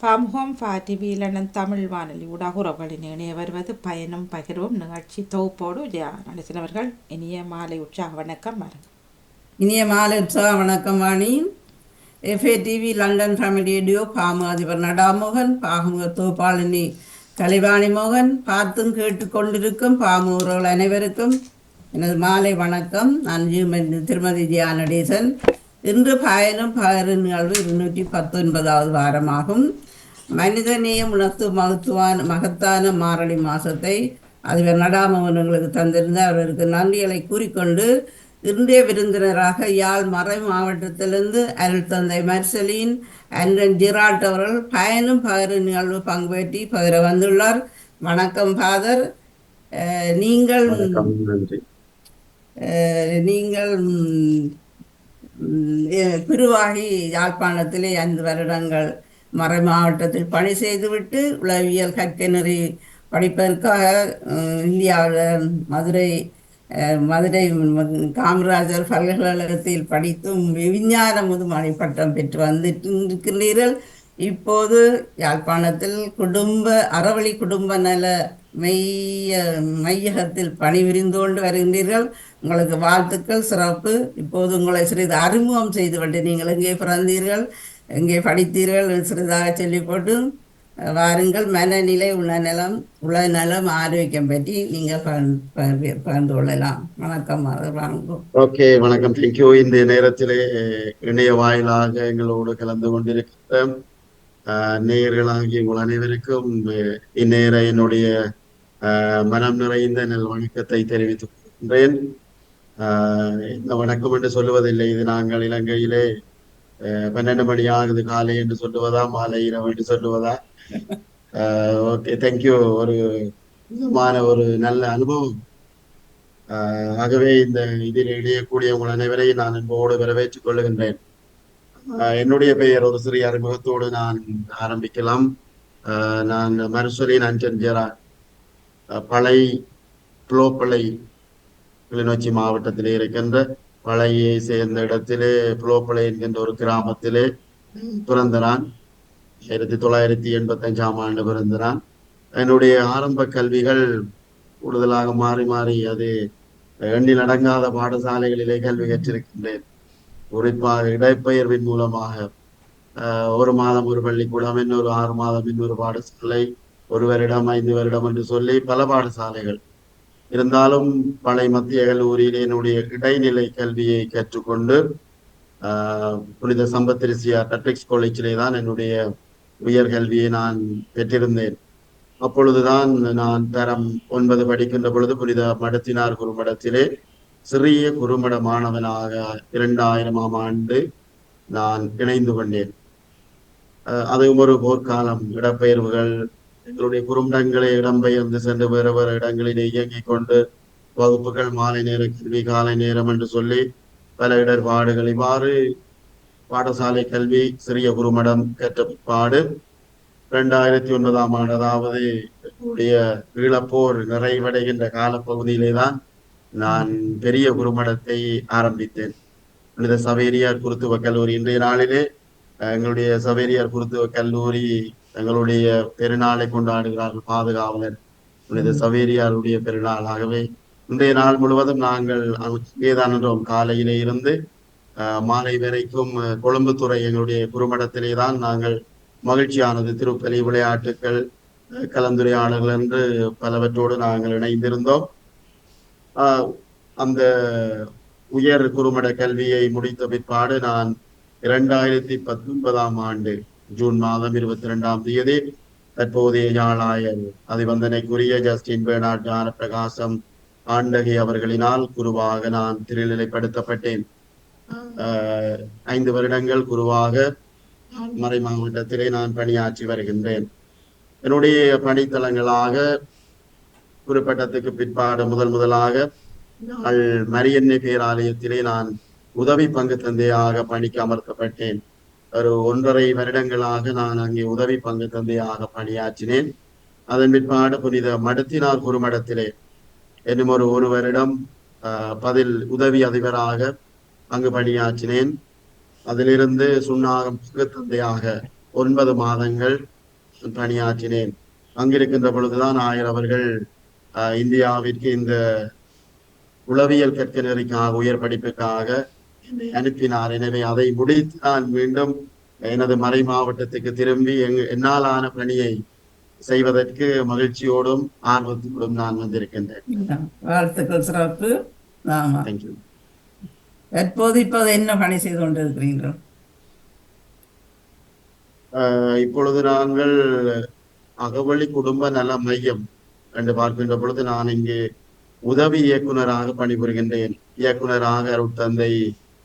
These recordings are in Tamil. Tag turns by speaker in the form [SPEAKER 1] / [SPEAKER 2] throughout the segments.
[SPEAKER 1] பாமுகம் டிவி லண்டன் தமிழ் வானொலி ஊடாக உறவுகளின் இணைய வருவது பயணம் பகிர்வும் நிகழ்ச்சி தொகுப்போடு ஜெயா நடத்தினவர்கள். இனிய மாலை உற்சாக வணக்கம்.
[SPEAKER 2] இனிய மாலை உற்சாக வணக்கம் Vani. TV London Tamil radio பாமு அதிபர் நடாமோகன், பாமுக தோப்பாளினி கலைவாணி மோகன், பார்த்தும் கேட்டுக்கொண்டிருக்கும் பாமு உறவுகள் அனைவருக்கும் எனது மாலை வணக்கம். நான் திருமதி ஜெயா நடேசன். இன்று பயணம் பகிர்வு நிகழ்வு 219வது வாரமாகும். மனிதநேயம் உணர்த்து மகத்தான மாரளி மாசத்தை அதிபர் நடாமோகன் எங்களுக்கு தந்திருந்த அவர்களுக்கு நன்றிகளை கூறிக்கொண்டு இன்றைய விருந்தினராக யாழ் மறை மாவட்டத்திலிருந்து அருள் தந்தை மர்சலின் அண்டன் ஜிரால்ட் அவர்கள் பயனும் பகிர நிகழ்வு பங்குபற்றி பகிர வந்துள்ளார். வணக்கம் ஃபாதர். நீங்கள் நீங்கள் பிரிவாகி யாழ்ப்பாணத்திலே 5 வருடங்கள் மறை மாவட்டத்தில் பணி செய்துவிட்டு உளவியல் கற்கநெறி படிப்பதற்காக இந்தியாவில் மதுரை காமராஜர் பல்கலைக்கழகத்தில் படித்தும் விஞ்ஞான முதுமணி பட்டம் பெற்று வந்திருக்கிறீர்கள். இப்போது யாழ்ப்பாணத்தில் அறவழி குடும்ப நல மையகத்தில் பணிபுரிந்து கொண்டு வருகின்றீர்கள். உங்களுக்கு வாழ்த்துக்கள், சிறப்பு. இப்போது உங்களை சிறிது அறிமுகம் செய்துவிட்டு நீங்கள் எங்கே பிறந்தீர்கள், எங்கே படித்தீர்கள் சிறிதாக சொல்லி போட்டு வாருங்கள். மனநிலை, உளநலம், ஆரோக்கியம் பற்றி நீங்கள் பகிர்ந்து கொள்ளலாம். வணக்கம்.
[SPEAKER 3] ஓகே, வணக்கம். தேங்க்யூ. இந்த நேரத்திலே இணைய வாயிலாக எங்களோடு கலந்து கொண்டிருக்கிற நேயர்களாகிய உங்கள் அனைவருக்கும் இந்நேர என்னுடைய மனம் நிறைந்த நல் வணக்கத்தை தெரிவித்துக் கொள்கின்றேன். இந்த வணக்கம் என்று சொல்லுவதில்லை. இது நாங்கள் இலங்கையிலே 12 மணி ஆகுது காலை என்று சொல்லுவதா, மாலை இரவு என்று சொல்லுவதா? Okay, thank you. ஒரு விதமான ஒரு நல்ல அனுபவம். ஆகவே இந்த இதில் இணையக்கூடிய உங்கள் அனைவரையும் நான் அன்போடு வரவேற்றுக் கொள்ளுகின்றேன். என்னுடைய பெயர் ஒரு சிறிய அறிமுகத்தோடு நான் ஆரம்பிக்கலாம். நான் மர்சலின் அண்டன் ஜெரால்ட், புலோப்பளை கிளிநொச்சி மாவட்டத்திலே இருக்கின்ற பழையை சேர்ந்த இடத்திலே புலோப்பளை என்கின்ற ஒரு கிராமத்திலே பிறந்தனான். 1985ஆம் ஆண்டு பிறந்தனான். என்னுடைய ஆரம்ப கல்விகள் கூடுதலாக மாறி மாறி அது எண்ணில் அடங்காத பாடசாலைகளிலே கல்வி கற்றிருக்கின்றேன். குறிப்பாக இடப்பெயர்வின் மூலமாக 1 மாதம் ஒரு பள்ளிக்கூடம், இன்னொரு 6 மாதம் இன்னொரு பாடசாலை, 1 வருடம் 5 வருடம் என்று சொல்லி பல பாடசாலைகள் இருந்தாலும் பழைய மத்திய கல்லூரியில் என்னுடைய இடைநிலை கல்வியை கற்றுக்கொண்டு புனித சம்பத்திரிசியா டெட்ரிக்ஸ் காலேஜிலே தான் என்னுடைய உயர்கல்வியை நான் பெற்றிருந்தேன். அப்பொழுதுதான் நான் தரம் 9 படிக்கின்ற பொழுது புனித மடத்தினார் குருமடத்திலே சிறிய குறுமட மாணவனாக 2000ஆம் ஆண்டு நான் இணைந்து கொண்டேன். அதுவும் ஒரு போர்க்காலம். இடப்பெயர்வுகள், எங்களுடைய குறும்படங்களை இடம்பெயர்ந்து சென்று வேறு வேறு இடங்களிலே இயங்கிக் கொண்டு வகுப்புகள், மாலை நேர கல்வி, காலை நேரம் என்று சொல்லி பல இடர்பாடுகள். இவ்வாறு பாடசாலை கல்வி சிறிய குறுமடம் கற்ற பிற்பாடு 2009ஆம் ஆண்டு, அதாவது என்னுடைய ஈழப்போர் நிறைவடைகின்ற காலப்பகுதியிலே தான் நான் பெரிய குறுமடத்தை ஆரம்பித்தேன். புனித சவேரியார் குருத்துவ கல்லூரி. இன்றைய நாளிலே எங்களுடைய சவேரியார் குருத்துவ கல்லூரி எங்களுடைய பெருநாளை கொண்டாடுகிறார்கள். பாதுகாவலர் புனித சவேரியாருடைய பெருநாள். ஆகவே இன்றைய நாள் முழுவதும் நாங்கள் அங்கேதான் என்றோம். காலையிலே இருந்து மாலை வரைக்கும் கொழும்புத்துறை எங்களுடைய குறுமடத்திலே தான் நாங்கள் மகிழ்ச்சியானது, திருப்பலி, விளையாட்டுக்கள், கலந்துரையாடல்கள் என்று பலவற்றோடு நாங்கள் இணைந்திருந்தோம். அந்த உயர் குறுமட கல்வியை முடித்த பிற்பாடு நான் 2019ஆம் ஆண்டு ஜூன் மாதம் 22ஆம் தேதி தற்போதைய யாழாயர் அதிவந்தனைக்குரிய ஜஸ்டின் பெர்னார்ட் ஞான பிரகாசம் ஆண்டகை அவர்களினால் குருவாக நான் திருநிலைப்படுத்தப்பட்டேன். 5 வருடங்கள் குருவாக மறை மாவட்டத்திலே நான் பணியாற்றி வருகின்றேன். என்னுடைய பணித்தலங்களாக குறிப்பிட்டத்துக்கு பிற்பாடு முதலாக மரியன்னை பேராலயத்திலே நான் உதவி பங்கு தந்தையாக பணிக்கு அமர்த்தப்பட்டேன். ஒரு 1.5 வருடங்களாக நான் அங்கே உதவி பங்கு தந்தையாக பணியாற்றினேன். அதன் பிற்பாடு புனித மடத்தினார் குறுமடத்திலே இன்னும் ஒரு வருடம் பதில் உதவி அதிபராக அங்கு பணியாற்றினேன். அதிலிருந்து சுண்ணாகம் பங்கு தந்தையாக 9 மாதங்கள் பணியாற்றினேன். அங்கிருக்கின்ற பொழுதுதான் ஆயர் அவர்கள் இந்தியாவிற்கு இந்த உளவியல் கற்க நெறிக்காக உயர் படிப்புக்காக என்னை அனுப்பினார். எனவே அதை முடித்து நான் மீண்டும் எனது மறை மாவட்டத்துக்கு திரும்பி என்னாலான பணியை செய்வதற்கு மகிழ்ச்சியோடும் ஆர்வத்தோடும் நான் வந்திருக்கின்றேன்.
[SPEAKER 2] வாழ்த்துக்கள், சிறப்பு. ஆமா,
[SPEAKER 3] தேங்க்யூ.
[SPEAKER 2] இப்போது என்ன பணி செய்து கொண்டிருக்கிறீர்கள்?
[SPEAKER 3] இப்பொழுது நாங்கள் அகவழி குடும்ப நல மையம் என்று பார்க்கின்ற பொழுது நான் இங்கு உதவி இயக்குநராக பணிபுரிகின்றேன். இயக்குநராக அருட்தந்தை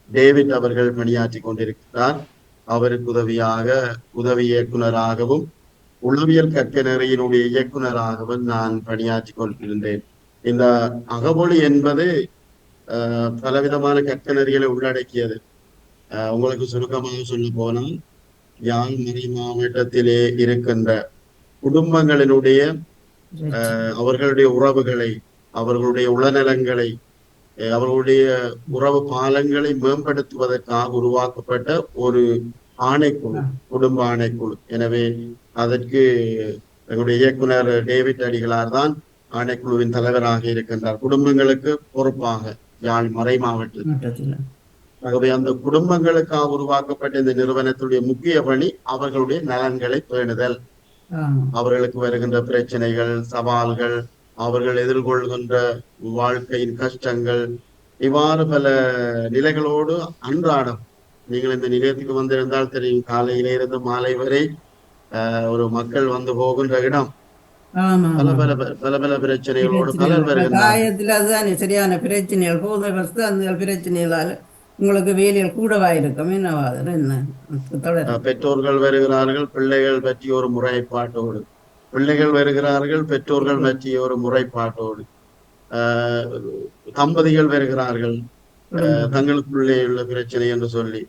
[SPEAKER 3] டேவிட் அவர்கள் பணியாற்றி கொண்டிருக்கிறார். அவருக்கு உதவியாக உதவி இயக்குநராகவும் உளவியல் கற்க நெறியினுடைய இயக்குநராகவும் நான் பணியாற்றி கொண்டிருந்தேன். இந்த அகவொளி என்பது பலவிதமான கற்க நெறிகளை உள்ளடக்கியது. உங்களுக்கு சுருக்கமாக சொல்ல போனால், யாழ் மறை மாவட்டத்திலே இருக்கின்ற குடும்பங்களினுடைய அவர்களுடைய உறவுகளை, அவர்களுடைய உளநலங்களை, அவர்களுடைய உறவு பாலங்களை மேம்படுத்துவதற்காக உருவாக்கப்பட்ட ஒரு ஆணைக்குழு, குடும்ப ஆணைக்குழு. எனவே அதற்கு எங்களுடைய இயக்குனர் டேவிட் அடிகளார் தான் ஆணைக்குழுவின் தலைவராக இருக்கின்றார், குடும்பங்களுக்கு பொறுப்பாக யாழ் மறை மாவட்டத்தில். ஆகவே அந்த குடும்பங்களுக்காக உருவாக்கப்பட்ட இந்த நிறுவனத்துடைய முக்கிய பணி அவர்களுடைய நலன்களை பேணுதல், அவர்களுக்கு வருகின்ற பிரச்சனைகள், சவால்கள், அவர்கள் எதிர்கொள்கின்ற வாழ்க்கையின் கஷ்டங்கள், இவ்வாறு பல நிலைகளோடு அன்றாடம், நீங்கள் இந்த நிலையத்துக்கு வந்திருந்தால் தெரியும், காலையில இருந்து மாலை வரை ஒரு மக்கள் வந்து போகின்ற இடம். பல பல பல பல பிரச்சனைகளோடு பலர் வருகின்றனர்.
[SPEAKER 2] அதுதான் சரியான பிரச்சனைகள், போதை பிரச்சனைகளால உங்களுக்கு வேலைகள் கூடவா இருக்கும். என்ன
[SPEAKER 3] பெற்றோர்கள் வருகிறார்கள் பிள்ளைகள் பற்றி ஒரு முறைப்பாட்டோடு, பிள்ளைகள் வருகிறார்கள் பெற்றோர்கள் பற்றிய ஒரு முறைப்பாட்டோடு, தம்பதிகள் வருகிறார்கள் தங்களுக்குள்ளே உள்ள பிரச்சனை என்று சொல்லி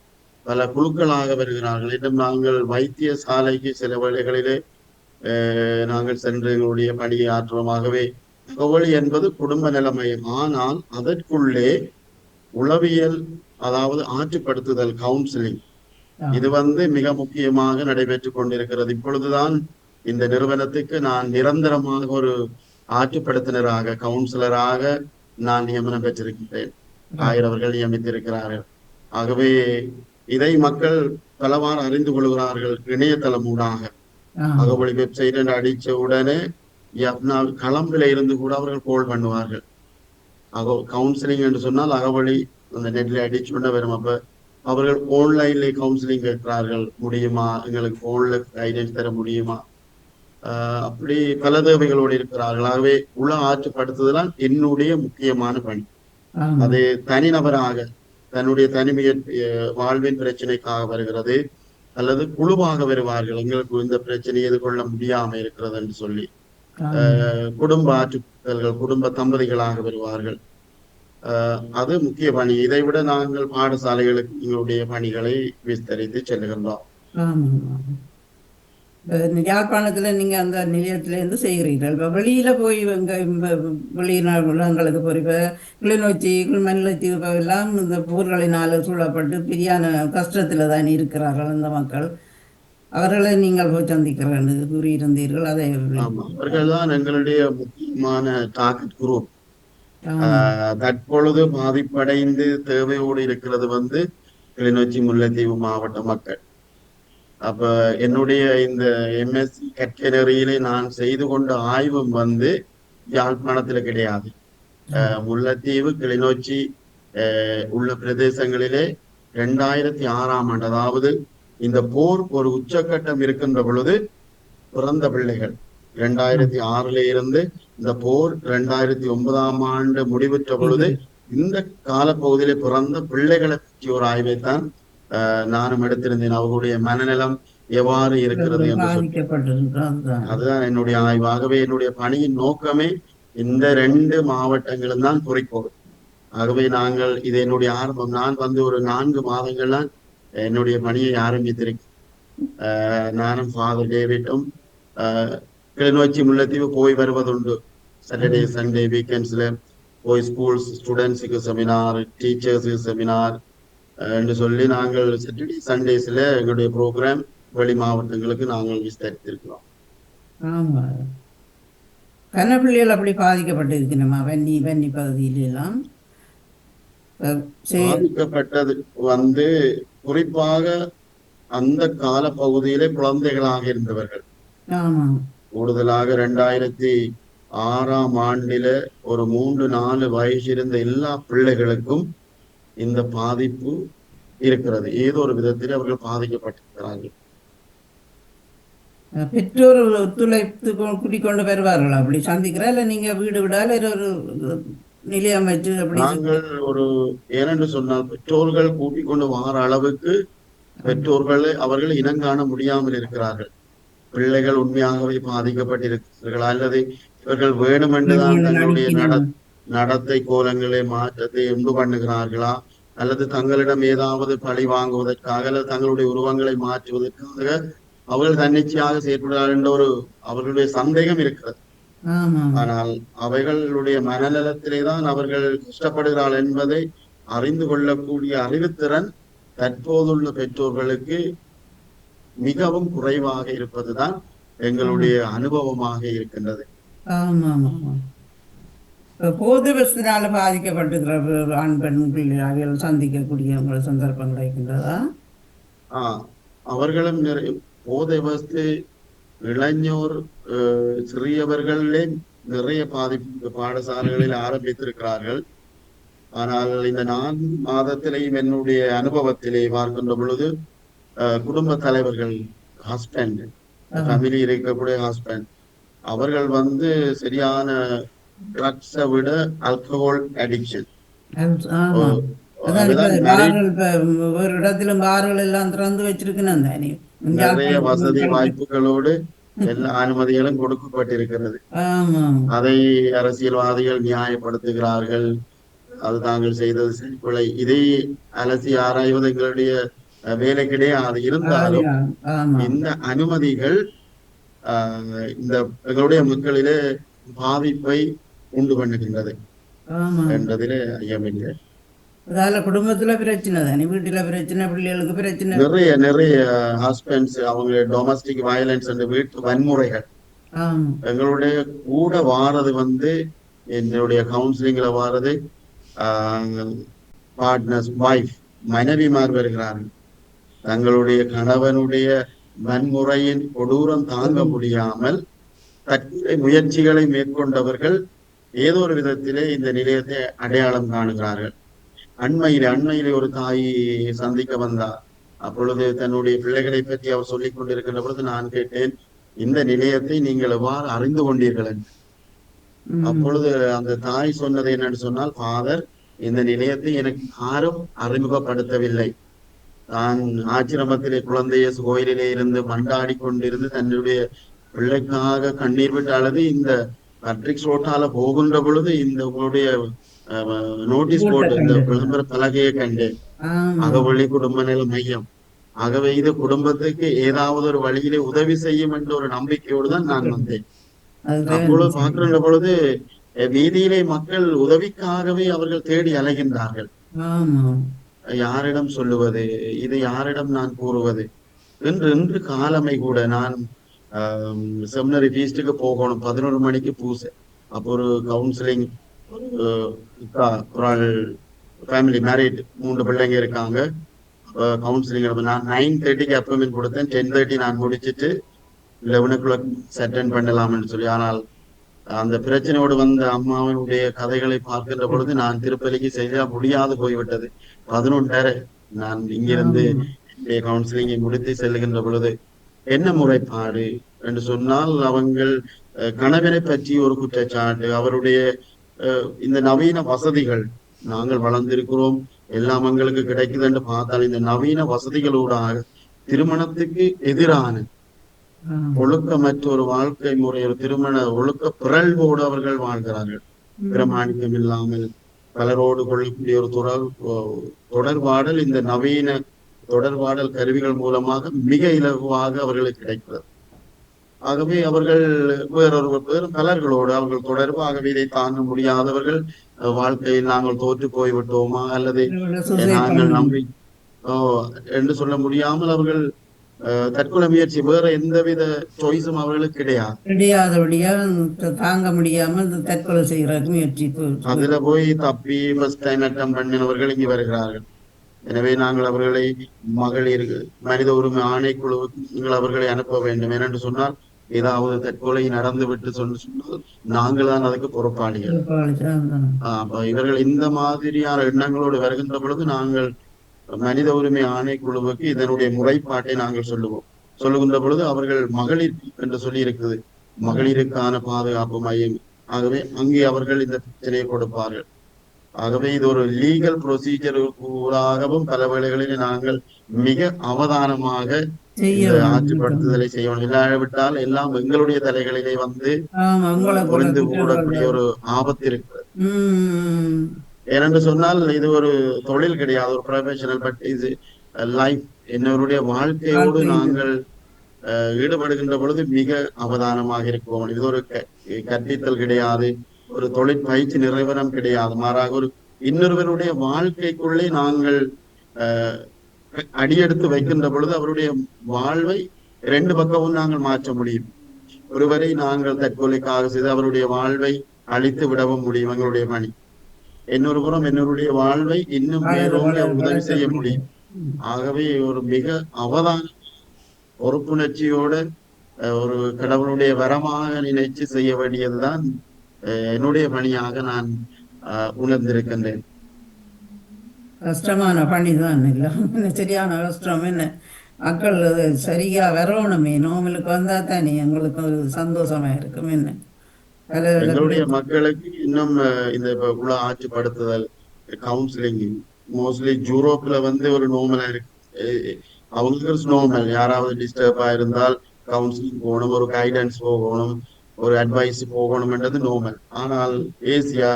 [SPEAKER 3] பல குழுக்களாக வருகிறார்கள். இன்னும் நாங்கள் வைத்தியசாலைக்கு சில வேளைகளிலே நாங்கள் சென்று எங்களுடைய பணியை ஆற்றுவமாகவே அகவொளி என்பது குடும்ப நிலைமையம். ஆனால் அதற்குள்ளே உளவியல், அதாவது ஆற்றுப்படுத்துதல், கவுன்சிலிங், இது மிக முக்கியமாக நடைபெற்றுக் கொண்டிருக்கிறது. இப்பொழுதுதான் இந்த நிறுவனத்துக்கு நான் நிரந்தரமாக ஒரு ஆற்றுப்படுத்தினராக, கவுன்சிலராக நான் நியமனம் பெற்றிருக்கின்றேன். ஆயர் அவர்கள் நியமித்திருக்கிறார்கள். ஆகவே இதை மக்கள் பலவாறு அறிந்து கொள்கிறார்கள் இணையதளம் ஊடாக. அகவொளி வெப்சைட் என்று அடிச்ச உடனே களம்பில இருந்து கூட அவர்கள் கோல் பண்ணுவார்கள். கவுன்சிலிங் என்று சொன்னால் அகவொளி அந்த நெட்ல அடிச்சுட வரும். அப்ப அவர்கள் ஆன்லைன்ல கவுன்சிலிங் கேட்கிறார்கள், முடியுமா, எங்களுக்கு போன்ல கைடன்ஸ் தர முடியுமா, அப்படி பல தேவைகளோடு இருக்கிறார்கள். ஆகவே உள ஆற்றுப்படுத்துதலால் என்னுடைய முக்கியமான பணி. அது தனிநபராக தன்னுடைய தனிமைய வாழ்வின் பிரச்சனைக்காக வருகிறது, அல்லது குழுவாக வருவார்கள், எங்களுக்கு இந்த பிரச்சனையை எதிர்கொள்ள முடியாம இருக்கிறது என்று சொல்லி குடும்ப ஆற்றுதல்கள், குடும்ப தம்பதிகளாக வருவார்கள். அது முக்கிய பணி. இதைவிட நாங்கள் பாடசாலைகளுக்கு எங்களுடைய பணிகளை விஸ்தரித்து செல்லுகின்றோம்.
[SPEAKER 2] யாழ்ப்பாணத்துல நீங்க அந்த நிலையத்திலேருந்து செய்கிறீர்கள். இப்போ வெளியில போய் வெளிநாடுகளுக்கு போய் இப்போ கிளிநொச்சி, மயிலத்தீவு எல்லாம் இந்த போர்களினால் சூழப்பட்டு பிரியான கஷ்டத்துல தான் இருக்கிறார்கள் அந்த மக்கள். அவர்களை நீங்கள் போய் சந்திக்கிறேன் கூறியிருந்தீர்கள். அதை
[SPEAKER 3] அவர்கள் தான் எங்களுடைய முக்கியமான டார்கெட் குரூப். தற்பொழுது பாதிப்படைந்து தேவையோடு இருக்கிறது கிளிநொச்சி, முல்லைத்தீவு மாவட்ட மக்கள். அப்ப என்னுடைய இந்த எம்எஸ்சி கற்க நெறியிலே நான் செய்து கொண்ட ஆய்வும் யாழ்ப்பாணத்துல கிடையாது. முல்லைத்தீவு, கிளிநொச்சி உள்ள பிரதேசங்களிலே 2006ஆம் ஆண்டு, அதாவது இந்த போர் ஒரு உச்சக்கட்டம் இருக்கின்ற பொழுது பிறந்த பிள்ளைகள், 2006 இருந்து இந்த போர் 2009ஆம் ஆண்டு முடிவுற்ற பொழுது இந்த காலப்பகுதியிலே பிறந்த பிள்ளைகளை பற்றி ஒரு ஆய்வைத்தான் நானும் எடுத்திருந்தேன். அவர்களுடைய மனநலம் எவ்வாறு இருக்கிறது என்று சொல்லி அதுதான் என்னுடைய ஆய்வு. ஆகவே என்னுடைய பணியின் நோக்கமே இந்த 2 மாவட்டங்களும் தான் குறிக்கோள். ஆகவே நாங்கள் இது என்னுடைய ஆரம்பம். நான் ஒரு 4 மாதங்கள்லாம் என்னுடைய பணியை ஆரம்பித்திருக்கேன். நானும் ஃபாதர் டேவிட்டும் கிளிநொச்சி, முல்லைத்தீவு போய் வருவதுண்டு. சாட்டர்டே, சண்டே, வீக்கெண்ட்ஸ்ல போய் ஸ்கூல்ஸ் ஸ்டூடெண்ட்ஸுக்கு செமினார், டீச்சர்ஸுக்கு செமினார் என்று சொல்லி நாங்கள் சாட்டர்டே சண்டேஸ்ல எங்களுடைய ப்ரோக்ராம் வெளி மாவட்டங்களுக்கு நாங்கள் விஸ்தரித்திருக்கிறோம்.
[SPEAKER 2] ஆமா. கன்னப்பிள்ளைகள் அப்படி பாதிக்கப்பட்டிருக்கணுமா வன்னி பகுதியிலெல்லாம்
[SPEAKER 3] பாதிக்கப்பட்டது வந்து குறிப்பாக அந்த கால பகுதியிலே குழந்தைகளாக இருந்தவர்கள். கூடுதலாக 2006ஆம் ஆண்டில ஒரு 3-4 வயசு இருந்த எல்லா பிள்ளைகளுக்கும் இந்த பாதிப்பு இருக்கிறது. ஏதோ ஒரு விதத்தில் அவர்கள் பாதிக்கப்பட்டிருக்கிறார்கள்.
[SPEAKER 2] பெற்றோர் ஒத்துழைத்து கூட்டிக் கொண்டு வருவார்கள் அப்படி சந்திக்கிறா இல்ல நீங்க வீடு விடால ஒரு நிலையம் வச்சு அப்படி
[SPEAKER 3] நாங்கள் ஒரு ஏனென்று சொன்னால் பெற்றோர்கள் கூட்டிக் கொண்டு வார அளவுக்கு பெற்றோர்கள் அவர்கள் இனங்காண முடியாமல் இருக்கிறார்கள். பிள்ளைகள் உண்மையாகவே பாதிக்கப்பட்டிருக்கிறார்களா அல்லது இவர்கள் வேணுமென்றுதான் தங்களுடைய நடத்தை கோலங்களை மாற்றத்தை உண்டு பண்ணுகிறார்களா அல்லது தங்களிடம் ஏதாவது பழி வாங்குவதற்காக அல்லது தங்களுடைய உருவங்களை மாற்றுவதற்காக அவர்கள் தன்னிச்சையாக செயற்படுகிறார்கள் என்ற ஒரு அவர்களுடைய சந்தேகம் இருக்கிறது. ஆனால் அவைகளுடைய மனநலத்திலே தான் அவர்கள் கஷ்டப்படுகிறார்கள் என்பதை அறிந்து கொள்ளக்கூடிய அறிவுத்திறன் தற்போதுள்ள பெற்றோர்களுக்கு மிகவும் குறைவாக இருப்பதுதான் எங்களுடைய அனுபவமாக இருக்கின்றது.
[SPEAKER 2] போது வசதினால பாதிக்கப்பட்டிருக்கிற ஆண் பெண் பிள்ளைகள் சந்திக்கக்கூடிய சந்தர்ப்பங்கள் இருக்கின்றதா?
[SPEAKER 3] அவர்களும் போதை வஸ்து இளைஞர் சிறியவர்களே நிறைய பாதிப்பு பாடசாலைகளில் ஆரம்பித்திருக்கிறார்கள். ஆனால் இந்த 4 மாதத்திலேயும் என்னுடைய அனுபவத்திலே பார்க்கின்ற பொழுது குடும்ப தலைவர்கள் ஹஸ்பண்ட் ஃபேமிலி இருக்கக்கூடிய ஹஸ்பண்ட் அவர்கள் வந்து சரியான ட்ரக்ஸை விட ஆல்கஹால் அடிக்ஷன்.
[SPEAKER 2] ஒரு இடத்திலும் பார்கள் எல்லாம் திறந்து வச்சிருக்கணும் தானே,
[SPEAKER 3] நிறைய வசதி வாய்ப்புகளோடு எல்லா அனுமதிகளும் கொடுக்கப்பட்டிருக்கிறது. அதை அரசியல்வாதிகள் நியாயப்படுத்துகிறார்கள். அது தாங்கள் செய்தது சரிப்பிழை. இதை அலசி ஆராய்வது எங்களுடைய வேலை கிடையாது. இருந்தாலும் இந்த அனுமதிகள் இந்த எங்களுடைய மக்களிலே பாதிப்பை உண்டு பண்ணுகின்றது என்றதிலே ஐயமில்லை.
[SPEAKER 2] அதால குடும்பத்துல பிரச்சனை தானே, வீட்டுல பிரச்சனை, பிள்ளைகளுக்கு பிரச்சனை,
[SPEAKER 3] நிறைய ஹஸ்பண்ட்ஸ் அவங்க டொமஸ்டிக் வயலன்ஸ் என்ற வீட்டு வன்முறைகள் எங்களுடைய கூட வாரது வந்து என்னுடைய கவுன்சிலிங்ல வாரது பார்ட்னர்ஸ் வைஃப் மனைவிமார் வருகிறார்கள். தங்களுடைய கணவனுடைய வன்முறையின் கொடூரம் தாங்க முடியாமல் தற்கொலை முயற்சிகளை மேற்கொண்டவர்கள் ஏதோ ஒரு விதத்திலே இந்த நிலையத்தை அடையாளம் காணுகிறார்கள். அண்மையிலே ஒரு தாய் சந்திக்க வந்தார். அப்பொழுது தன்னுடைய பிள்ளைகளை பற்றி அவர் சொல்லிக் கொண்டிருக்கின்ற பொழுது நான் கேட்டேன், இந்த நிலையத்தை நீங்கள் எவ்வாறு அறிந்து கொண்டீர்கள் என்று. அப்பொழுது அந்த தாய் சொன்னது என்னன்னு சொன்னால், ஃபாதர், இந்த நிலையத்தை எனக்கு யாரும் அறிமுகப்படுத்தவில்லை. தான் ஆச்சிரமத்திலே குழந்தைய கோயிலிலே இருந்து மண்டாடி கொண்டிருந்து தன்னுடைய பிள்ளைக்காக கண்ணீர் விட்டு அழுது இந்த பட்ரிக்ஸ் ரோட்டால போகின்ற பொழுது இந்த உங்களுடைய நோட்டீஸ் போர்டு இந்த விளம்பர பலகையை கண்டேன், அகவழி குடும்ப நல மையம். ஆகவே இது குடும்பத்துக்கு ஏதாவது ஒரு வழியிலே உதவி செய்யும் என்ற ஒரு நம்பிக்கையோடு தான் நான் வந்தேன். அப்பொழுது பார்க்கின்ற பொழுது வீதியிலே மக்கள் உதவிக்காகவே அவர்கள் தேடி அலைகின்றார்கள். யாரிடம் சொல்லுவது, இது யாரிடம் நான் கூறுவது? இன்று காலமை கூட நான் செமினரி ஃபீஸ்டுக்கு போகணும், 11 மணிக்கு பூசை. அப்போ ஒரு கவுன்சிலிங், ஒரு ஃபேமிலி மேரிட் 3 பிள்ளைங்க இருக்காங்க. கவுன்சிலிங் நான் 9:30க்கு அப்பாயின்மெண்ட் கொடுத்தேன். 10:30 நான் முடிச்சுட்டு 11 o'clock அட்டெண்ட் பண்ணலாம்னு சொல்லி. ஆனால் அந்த பிரச்சனையோடு வந்த அம்மாவினுடைய கதைகளை பார்க்கின்ற பொழுது நான் திருப்பலிக்கு செய்ய முடியாது போய்விட்டது. 11:30 நான் இங்கிருந்து கவுன்சிலிங்கை முடித்து செல்லுகின்ற பொழுது என்ன முறைப்பாடு என்று சொன்னால், அவங்கள் கணவனை பற்றி ஒரு குற்றச்சாட்டு, அவருடைய இந்த நவீன வசதிகள், நாங்கள் வளர்ந்திருக்கிறோம், எல்லாம் எங்களுக்கு கிடைக்குது என்று பார்த்தால் இந்த நவீன வசதிகளோடாக திருமணத்துக்கு எதிரான ஒழுக்கமற்ற ஒரு வாழ்க்கை முறை, ஒரு திருமண ஒழுக்க பிறழ்வோடு அவர்கள் வாழ்கிறார்கள். பிரமாணிக்கம் இல்லாமல் பலரோடு கொள்ளக்கூடிய ஒரு தொடர்பாடல் இந்த நவீன தொடர்பாடல் கருவிகள் மூலமாக மிக இலகுவாக அவர்களுக்கு கிடைக்கிறது. ஆகவே அவர்கள் வேறு பலர்களோடு அவர்கள் தொடர்பாகவே இதை தாங்க முடியாதவர்கள் வாழ்க்கையில் நாங்கள் தோற்று போய்விட்டோமா அல்லது நாங்கள் நம்பி என்று சொல்ல முடியாமல் அவர்கள் தற்கொலை முயற்சி, வேற எந்தவித சாய்ஸும் அவர்களுக்கு கிடையாது.
[SPEAKER 2] கிடையாதபடியா தாங்க முடியாம இந்த தற்கொலை செய்யறதுக்கு முயற்சி
[SPEAKER 3] அதுல போய் தப்பி ஃபர்ஸ்ட் டைம் அட்டம் பண்ணினவர்கள் இங்கு வருகிறார்கள். எனவே நாங்கள் அவர்களை மகளிர் மனித உரிமை ஆணைக்குழு அவர்களை அனுப்ப வேண்டும். ஏனென்று சொன்னால் ஏதாவது தற்கொலை நடந்து விட்டு சொன்னால் நாங்கள் தான் அதுக்கு பொறுப்பாளிகள். அப்ப இவர்கள் இந்த மாதிரியான எண்ணங்களோடு வருகின்ற பொழுது நாங்கள் மனித உரிமை ஆணைக்குழுவுக்கு இதனுடைய முறைப்பாட்டை நாங்கள் சொல்லுகின்ற பொழுது அவர்கள் மகளிர் என்று சொல்லி இருக்குது, மகளிருக்கான பாதுகாப்பு மையம். ஆகவே அங்கே அவர்கள் இந்த பிரச்சனையை கொடுப்பார்கள். ஆகவே இது ஒரு லீகல் ப்ரொசீஜர் ஊடாகவும் பல வேளைகளில் நாங்கள் மிக அவதானமாக ஆட்சிப்படுத்துதலை செய்யணும். இல்லாவிட்டால் எல்லாம் எங்களுடைய தலைகளிலே வந்து குறைந்து கூடக்கூடிய ஒரு ஆபத்து இருக்கிறது. ஏனென்று சொன்னால் இது ஒரு தொழில் கிடையாது, ஒரு ப்ரொஃபஷனல், பட் இது லைஃப். என்னவருடைய வாழ்க்கையோடு நாங்கள் ஈடுபடுகின்ற பொழுது மிக அவதானமாக இருக்கோம். இது ஒரு கற்பித்தல் கிடையாது, ஒரு தொழிற்பயிற்சி நிறுவனம் கிடையாது. மாறாக ஒரு இன்னொருவருடைய வாழ்க்கைக்குள்ளே நாங்கள் அடியெடுத்து வைக்கின்ற பொழுது அவருடைய வாழ்வை இரண்டு பக்கமும் நாங்கள் மாற்ற முடியும். ஒருவரை நாங்கள் தற்கொலைக்காக செய்து அவருடைய வாழ்வை அழித்து விடவும் முடியும் எங்களுடைய பணி. இன்னொரு புறம் என்னுடைய வாழ்வை இன்னும் வேறோடு உதவி செய்ய முடியும். ஆகவே ஒரு மிக அவதான பொறுப்புணர்ச்சியோட ஒரு கடவுளுடைய வரமாக நினைச்சு செய்ய வேண்டியதுதான் என்னுடைய பணியாக நான் உணர்ந்திருக்கின்றேன்.
[SPEAKER 2] கஷ்டமான பணிதான் இல்லை, சரியான கஷ்டம். என்ன மக்கள் சரியா வரணுமே, நோமலுக்கு வந்தா தானே எங்களுக்கு ஒரு சந்தோஷமா இருக்கும். என்ன
[SPEAKER 3] எங்களுடைய மக்களுக்கு இன்னும் இந்த உள்ள ஆட்சிப்படுத்துதல், கவுன்சிலிங், மோஸ்ட்லி யூரோப்ல வந்து ஒரு நோமலா இருக்கு. அவங்களுக்கு நோமல், யாராவது டிஸ்டர்பா இருந்தால் கவுன்சிலிங் போகணும், ஒரு கைடன்ஸ் போகணும், ஒரு அட்வைஸ் போகணும்ன்றது நோமல். ஆனால் ஏசியா,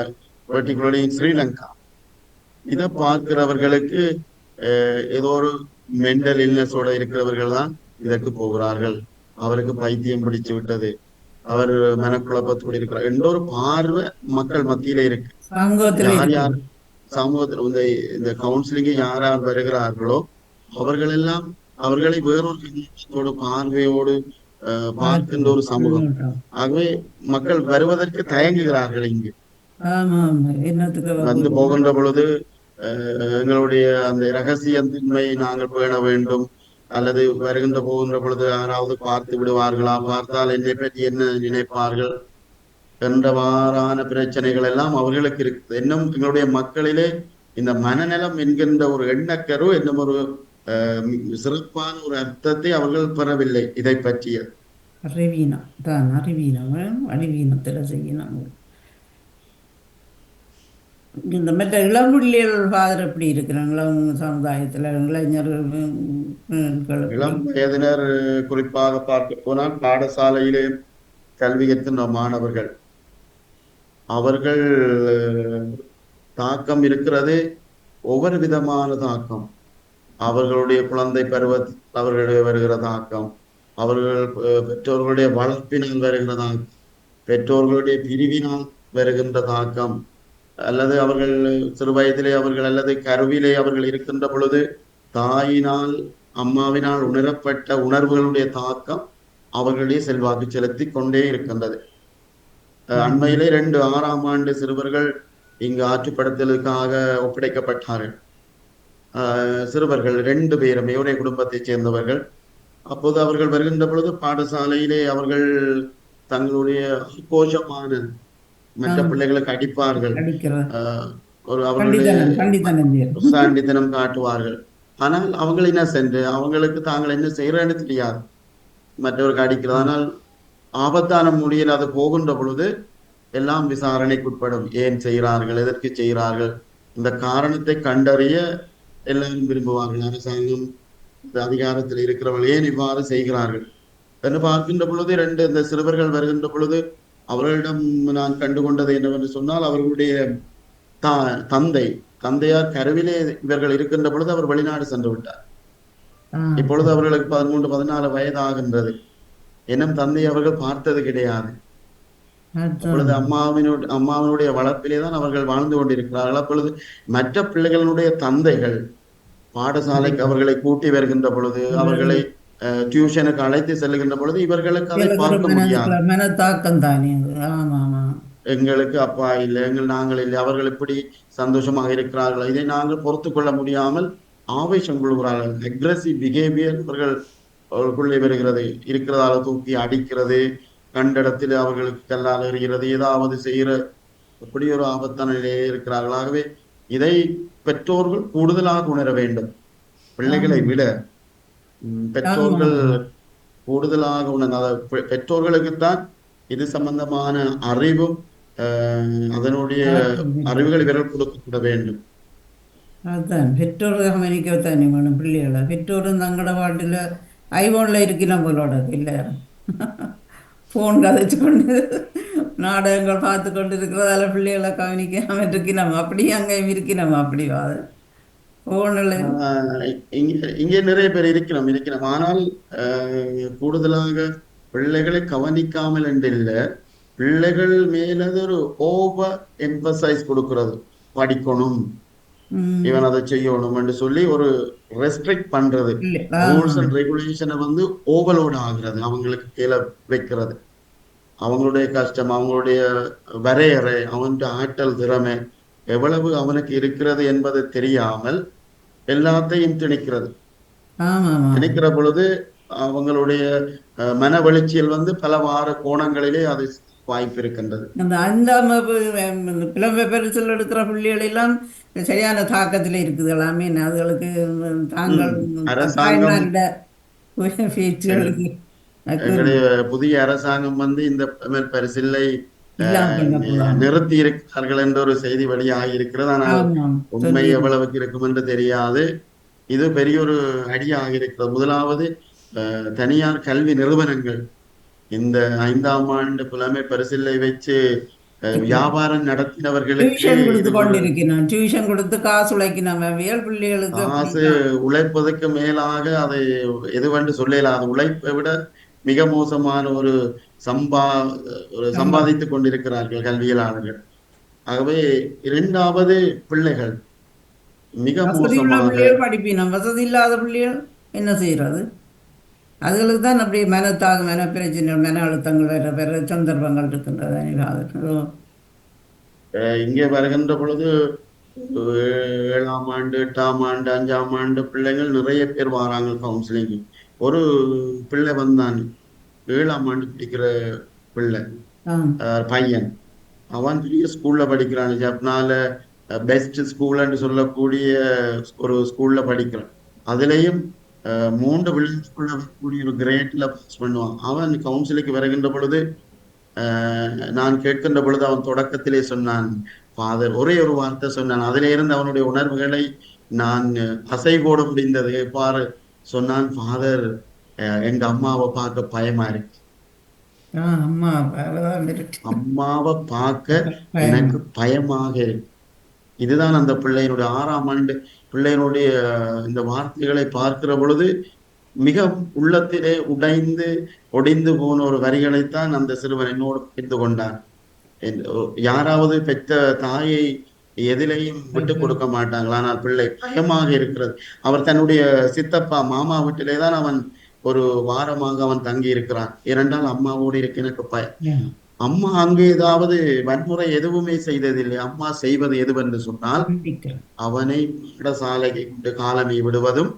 [SPEAKER 3] பர்டிகுலர்லி ஸ்ரீலங்கா, இதை பார்க்கிறவர்களுக்கு ஏதோ ஒரு மென்டல் இல்னஸோட இருக்கிறவர்கள் தான் இதற்கு போகிறார்கள். அவருக்கு பைத்தியம் பிடிச்சு விட்டது, அவர் மனக்குழப்பத்தோடு இருக்கிறார் என்ற ஒரு பார்வை மக்கள் மத்தியில இருக்கு. யார் யார் சமூகத்தில் இந்த கவுன்சிலிங்க யார் யார் வருகிறார்களோ அவர்கள் எல்லாம் அவர்களை வேறொரு பார்வையோடு பார்க்கின்ற ஒரு சமூகம். ஆகவே மக்கள் வருவதற்கு தயங்குகிறார்கள். இங்கு வந்து போகின்ற பொழுது எங்களுடைய அந்த இரகசியத்தின்மையை நாங்கள் பேண வேண்டும், அல்லது வருகின்ற போகின்ற பொழுது யாராவது பார்த்து விடுவார்களா, பார்த்தால் என்னை பற்றி என்ன நினைப்பார்கள் என்றவாறான பிரச்சனைகள் எல்லாம் அவர்களுக்கு இருக்கு. இன்னும் எங்களுடைய மக்களிலே இந்த மனநலம் என்கின்ற ஒரு எண்ணக்கரு என்னும் ஒரு சிறப்பான ஒரு அர்த்தத்தை அவர்கள் பெறவில்லை. இதை பற்றிய
[SPEAKER 2] அறிவீனத்தில் செய்யணும். இந்த மற்ற இளம்புள்ளிகள் ஃபாதர் எப்படி இருக்கிறாங்களா உங்க சமுதாயத்துல? இளைஞர்கள்,
[SPEAKER 3] இளம் வயதினர் குறிப்பாக பார்க்க போனால் பாடசாலையிலே கல்வி கற்கின்ற மாணவர்கள், அவர்கள் தாக்கம் இருக்கிறது, ஒவ்வொரு விதமான தாக்கம். அவர்களுடைய குழந்தை பருவத்தில் அவர்களுடைய வருகிற தாக்கம், அவர்கள் பெற்றோர்களுடைய வளர்ப்பினால் வருகிற தாக்கம், பெற்றோர்களுடைய பிரிவினால் வருகின்ற தாக்கம், அல்லது அவர்கள் சிறு வயதிலே அவர்கள் அல்லது கருவிலே அவர்கள் இருக்கின்ற பொழுது தாயினால் அம்மாவினால் உணரப்பட்ட உணர்வுகளுடைய தாக்கம் அவர்களுடைய செல்வாக்கு செலுத்தி கொண்டே இருக்கின்றது. அண்மையிலே 2 6ஆம் ஆண்டு சிறுவர்கள் இங்கு ஆற்றுப்படுத்தலுக்காக ஒப்படைக்கப்பட்டார்கள். சிறுவர்கள் 2 பேருமே ஒரே குடும்பத்தைச் சேர்ந்தவர்கள். அப்போது அவர்கள் வருகின்ற பொழுது பாடசாலையிலே அவர்கள் தங்களுடைய கோஷமான மற்ற பிள்ளைகளுக்கு அடிப்பார்கள், ஒரு அவர்களுடைய சாண்டித்தனம் காட்டுவார்கள். ஆனால் அவங்க என்ன சென்று அவங்களுக்கு தாங்கள் என்ன செய்யறேன்னு தெரியாது, மற்றவருக்கு அடிக்கிறது. ஆனால் ஆபத்தான முறையில் அது போகின்ற பொழுது எல்லாம் விசாரணைக்குட்படும். ஏன் செய்கிறார்கள், எதற்கு செய்கிறார்கள், இந்த காரணத்தை கண்டறிய எல்லாரும் விரும்புவார்கள். அரசாங்கம் அதிகாரத்தில் இருக்கிறவர்கள் ஏன் இவ்வாறு செய்கிறார்கள் என்று பார்க்கின்ற பொழுது இந்த சிறுவர்கள் வருகின்ற பொழுது அவர்களிடம் நான் கண்டுகொண்டது என்னவென்று சொன்னால், அவர்களுடைய தந்தையார் கருவிலே இவர்கள் இருக்கின்ற பொழுது அவர் வெளிநாடு சென்று விட்டார். இப்பொழுது அவர்களுக்கு 13 14 வயது ஆகின்றது. இன்னும் தந்தை அவர்கள் பார்த்தது கிடையாது. அப்பொழுது அம்மாவினுடைய வளர்ப்பிலே தான் அவர்கள் வாழ்ந்து கொண்டிருக்கிறார்கள். அப்பொழுது மற்ற பிள்ளைகளுடைய தந்தைகள் பாடசாலைக்கு அவர்களை கூட்டி வருகின்ற பொழுது அவர்களை டியூஷனுக்கு அழைத்து செல்லுகின்ற பொழுது இவர்களுக்கு அதை
[SPEAKER 2] சிலது ஒரு
[SPEAKER 3] பார்க்க முடியாது.
[SPEAKER 2] மனத்தாக்கம் தானே அது. ஆமா ஆமா.
[SPEAKER 3] எங்களுக்கு அப்பா இல்லை, நாங்கள் இல்லை, அவர்கள் இப்படி சந்தோஷமாக இருக்கிறார்கள், இதை நாங்கள் பொறுத்து கொள்ள முடியாமல் ஆவேசம் கொள்கிறார்கள். அக்ரெசிவ் பிஹேவியர் அவர்களுக்குள்ளே வருகிறது. இருக்கிறதால தூக்கி அடிக்கிறது, கண்ட இடத்தில் அவர்களுக்கு கல்லால் எறிகிறது, ஏதாவது செய்கிற இப்படி ஒரு ஆபத்தான நிலையே இருக்கிறார்கள். ஆகவே இதை பெற்றோர்கள் கூடுதலாக உணர வேண்டும். பிள்ளைகளை
[SPEAKER 2] ஆமா
[SPEAKER 3] விட
[SPEAKER 2] ஆமா.
[SPEAKER 3] பெற்றோர்கள் கூடுதலாக பெற்றோர்களுக்குத்தான் இது சம்பந்தமான அறிவும் அதனுடைய
[SPEAKER 2] தாக்கம் இருக்கு.
[SPEAKER 3] அறிவுகளை விரல் கொடுக்கப்பட வேண்டும்.
[SPEAKER 2] அதுதான் பெற்றோர் கவனிக்கத்தானே வேணும் பிள்ளைகளை. பெற்றோரும் தங்களோட பாட்டில் ஐபோனில் இருக்கிற போலோட இல்லை ஃபோன் கதைச்சு கொண்டு நாடகங்கள் பார்த்து கொண்டு இருக்கிறதால பிள்ளைகளை கவனிக்காமல் இருக்கிறோம். அப்படியே அங்கேயும் இருக்கிறோம். அப்படி ஃபோனில்.
[SPEAKER 3] இங்கே நிறைய பேர் இருக்கிறோம். ஆனால் கூடுதலாக பிள்ளைகளை கவனிக்காமல் என்று இல்லை, பிள்ளைகள் மேலது ஒரு ஓவர் எம்பசைஸ் கொடுக்கிறது. படிக்கணும், இவன் அதை செய்யணும் என்று சொல்லி ஒரு ரெஸ்ட்ரிக்ட் பண்றது,
[SPEAKER 2] இல்லை.
[SPEAKER 3] ரூல்ஸ்
[SPEAKER 2] ஆமாம்.
[SPEAKER 3] அண்ட் ரெகுலேஷனை வந்து ஓவர்லோட் ஆகிறது, அவங்களுக்கு கீழே வைக்கிறது. அவங்களுடைய கஷ்டம், அவங்களுடைய வரையறை, அவனுடைய ஆற்றல் திறமை எவ்வளவு அவனுக்கு இருக்கிறது என்பது தெரியாமல் எல்லாத்தையும் திணிக்கிறது. திணிக்கிற பொழுது அவங்களுடைய மன வளர்ச்சியில் வந்து பலவாறு கோணங்களிலே அது வாய்ப்பு இருக்கின்றது.
[SPEAKER 2] அந்த 5ஆம் புலம்பெ பரிசில் எடுக்கிற பிள்ளைகள் எல்லாம் சரியான தாக்கத்தில் இருக்குது எல்லாமே. அதுகளுக்கு தாங்கள்
[SPEAKER 3] அரசாங்கம்
[SPEAKER 2] பேச்சுகளுக்கு
[SPEAKER 3] எங்களுடைய புதிய அரசாங்கம் வந்து இந்த பரிசில்லை நிறுத்தி இருக்கிறார்கள் என்ற ஒரு செய்தி வெளியாகி இருக்கிறது. ஆனால் உண்மை எவ்வளவுக்கு இருக்கும் என்று தெரியாது. இது பெரிய ஒரு அடியாக இருக்கிறது. முதலாவது தனியார் கல்வி நிறுவனங்கள் இந்த 5ஆம் ஆண்டு புலமை பரிசிலை வச்சு வியாபாரம் நடத்தினவர்களுக்கு
[SPEAKER 2] டியூஷன் கொடுத்து காசு உழைக்கணும். பிள்ளைகளுக்கு
[SPEAKER 3] காசு உழைப்பதற்கு மேலாக அதை எதுவென்று சொல்லலாது. உழைப்பை விட மிக மோசமான ஒரு சம்பாதித்துக் கொண்டிருக்கிறார்கள் கல்வியலாளர்கள். ஆகவே 2வது பிள்ளைகள் மிக மோசமாக
[SPEAKER 2] படிப்பினம். வசதி இல்லாத பிள்ளைகள் என்ன செய்யறது? அதுகளுக்கு தான் அப்படி மன பிரச்சனை, மன அழுத்தங்கள் வேற வேற சந்தர்ப்பங்கள் இருக்கின்றது.
[SPEAKER 3] இங்கே வருகின்ற பொழுது 7ஆம் ஆண்டு, 8ஆம் ஆண்டு, 5ஆம் ஆண்டு பிள்ளைகள் நிறைய பேர் வராங்க கவுன்சிலிங். ஒரு பிள்ளை வந்தான், 7ஆம் ஆண்டு படிக்கிற பிள்ளை பையன். அவன் பெரிய ஸ்கூல்ல படிக்கிறான். ஜப்னால பெஸ்ட் ஸ்கூல்ன்னு சொல்லக்கூடிய ஒரு ஸ்கூல்ல படிக்கிறான். அதுலேயும் 3 விழுந்துக்குள்ள வரக்கூடிய ஒரு கிரேட்ல பாஸ் பண்ணுவான். அவன் கவுன்சிலுக்கு வருகின்ற பொழுது நான் கேட்கின்ற பொழுது அவன் தொடக்கத்திலே சொன்னான், ஃபாதர், ஒரே ஒரு வார்த்தை சொன்னான். அதிலே இருந்து அவனுடைய உணர்வுகளை நான் அசை போட முடிந்தது. எவ்வாறு சொன்னான், ஃபாதர், எங்க அம்மாவை பார்க்க பயமா இருக்கு, அம்மாவை பார்க்க எனக்கு பயமாக இருக்கு. இதுதான் அந்த பிள்ளையினுடைய 6ஆம் ஆண்டு பிள்ளையினுடைய இந்த வார்த்தைகளை பார்க்கிற பொழுது மிக உள்ளத்திலே ஒடிந்து போன ஒரு வரிகளைத்தான் அந்த சிறுவன் என்னோடு பகிர்ந்து கொண்டார். யாராவது பெற்ற தாயை எதிலையும் விட்டு கொடுக்க மாட்டாங்களா? ஆனால் பிள்ளை பயமாக இருக்கிறது. அவர் தன்னுடைய சித்தப்பா மாமா வீட்டிலே தான் அவன் ஒரு வாரமாக அவன் தங்கி இருக்கிறான். ஏனென்றால் அம்மாவோடு இருக்க எனக்கு பயம். அம்மா அங்கு ஏதாவது வன்முறை எதுவுமே செய்ததில்லை. அம்மா செய்வது எதுவென்று சொன்னால் அவனை பாடசாலைக்கு கொண்டு காலமே விடுவதும்,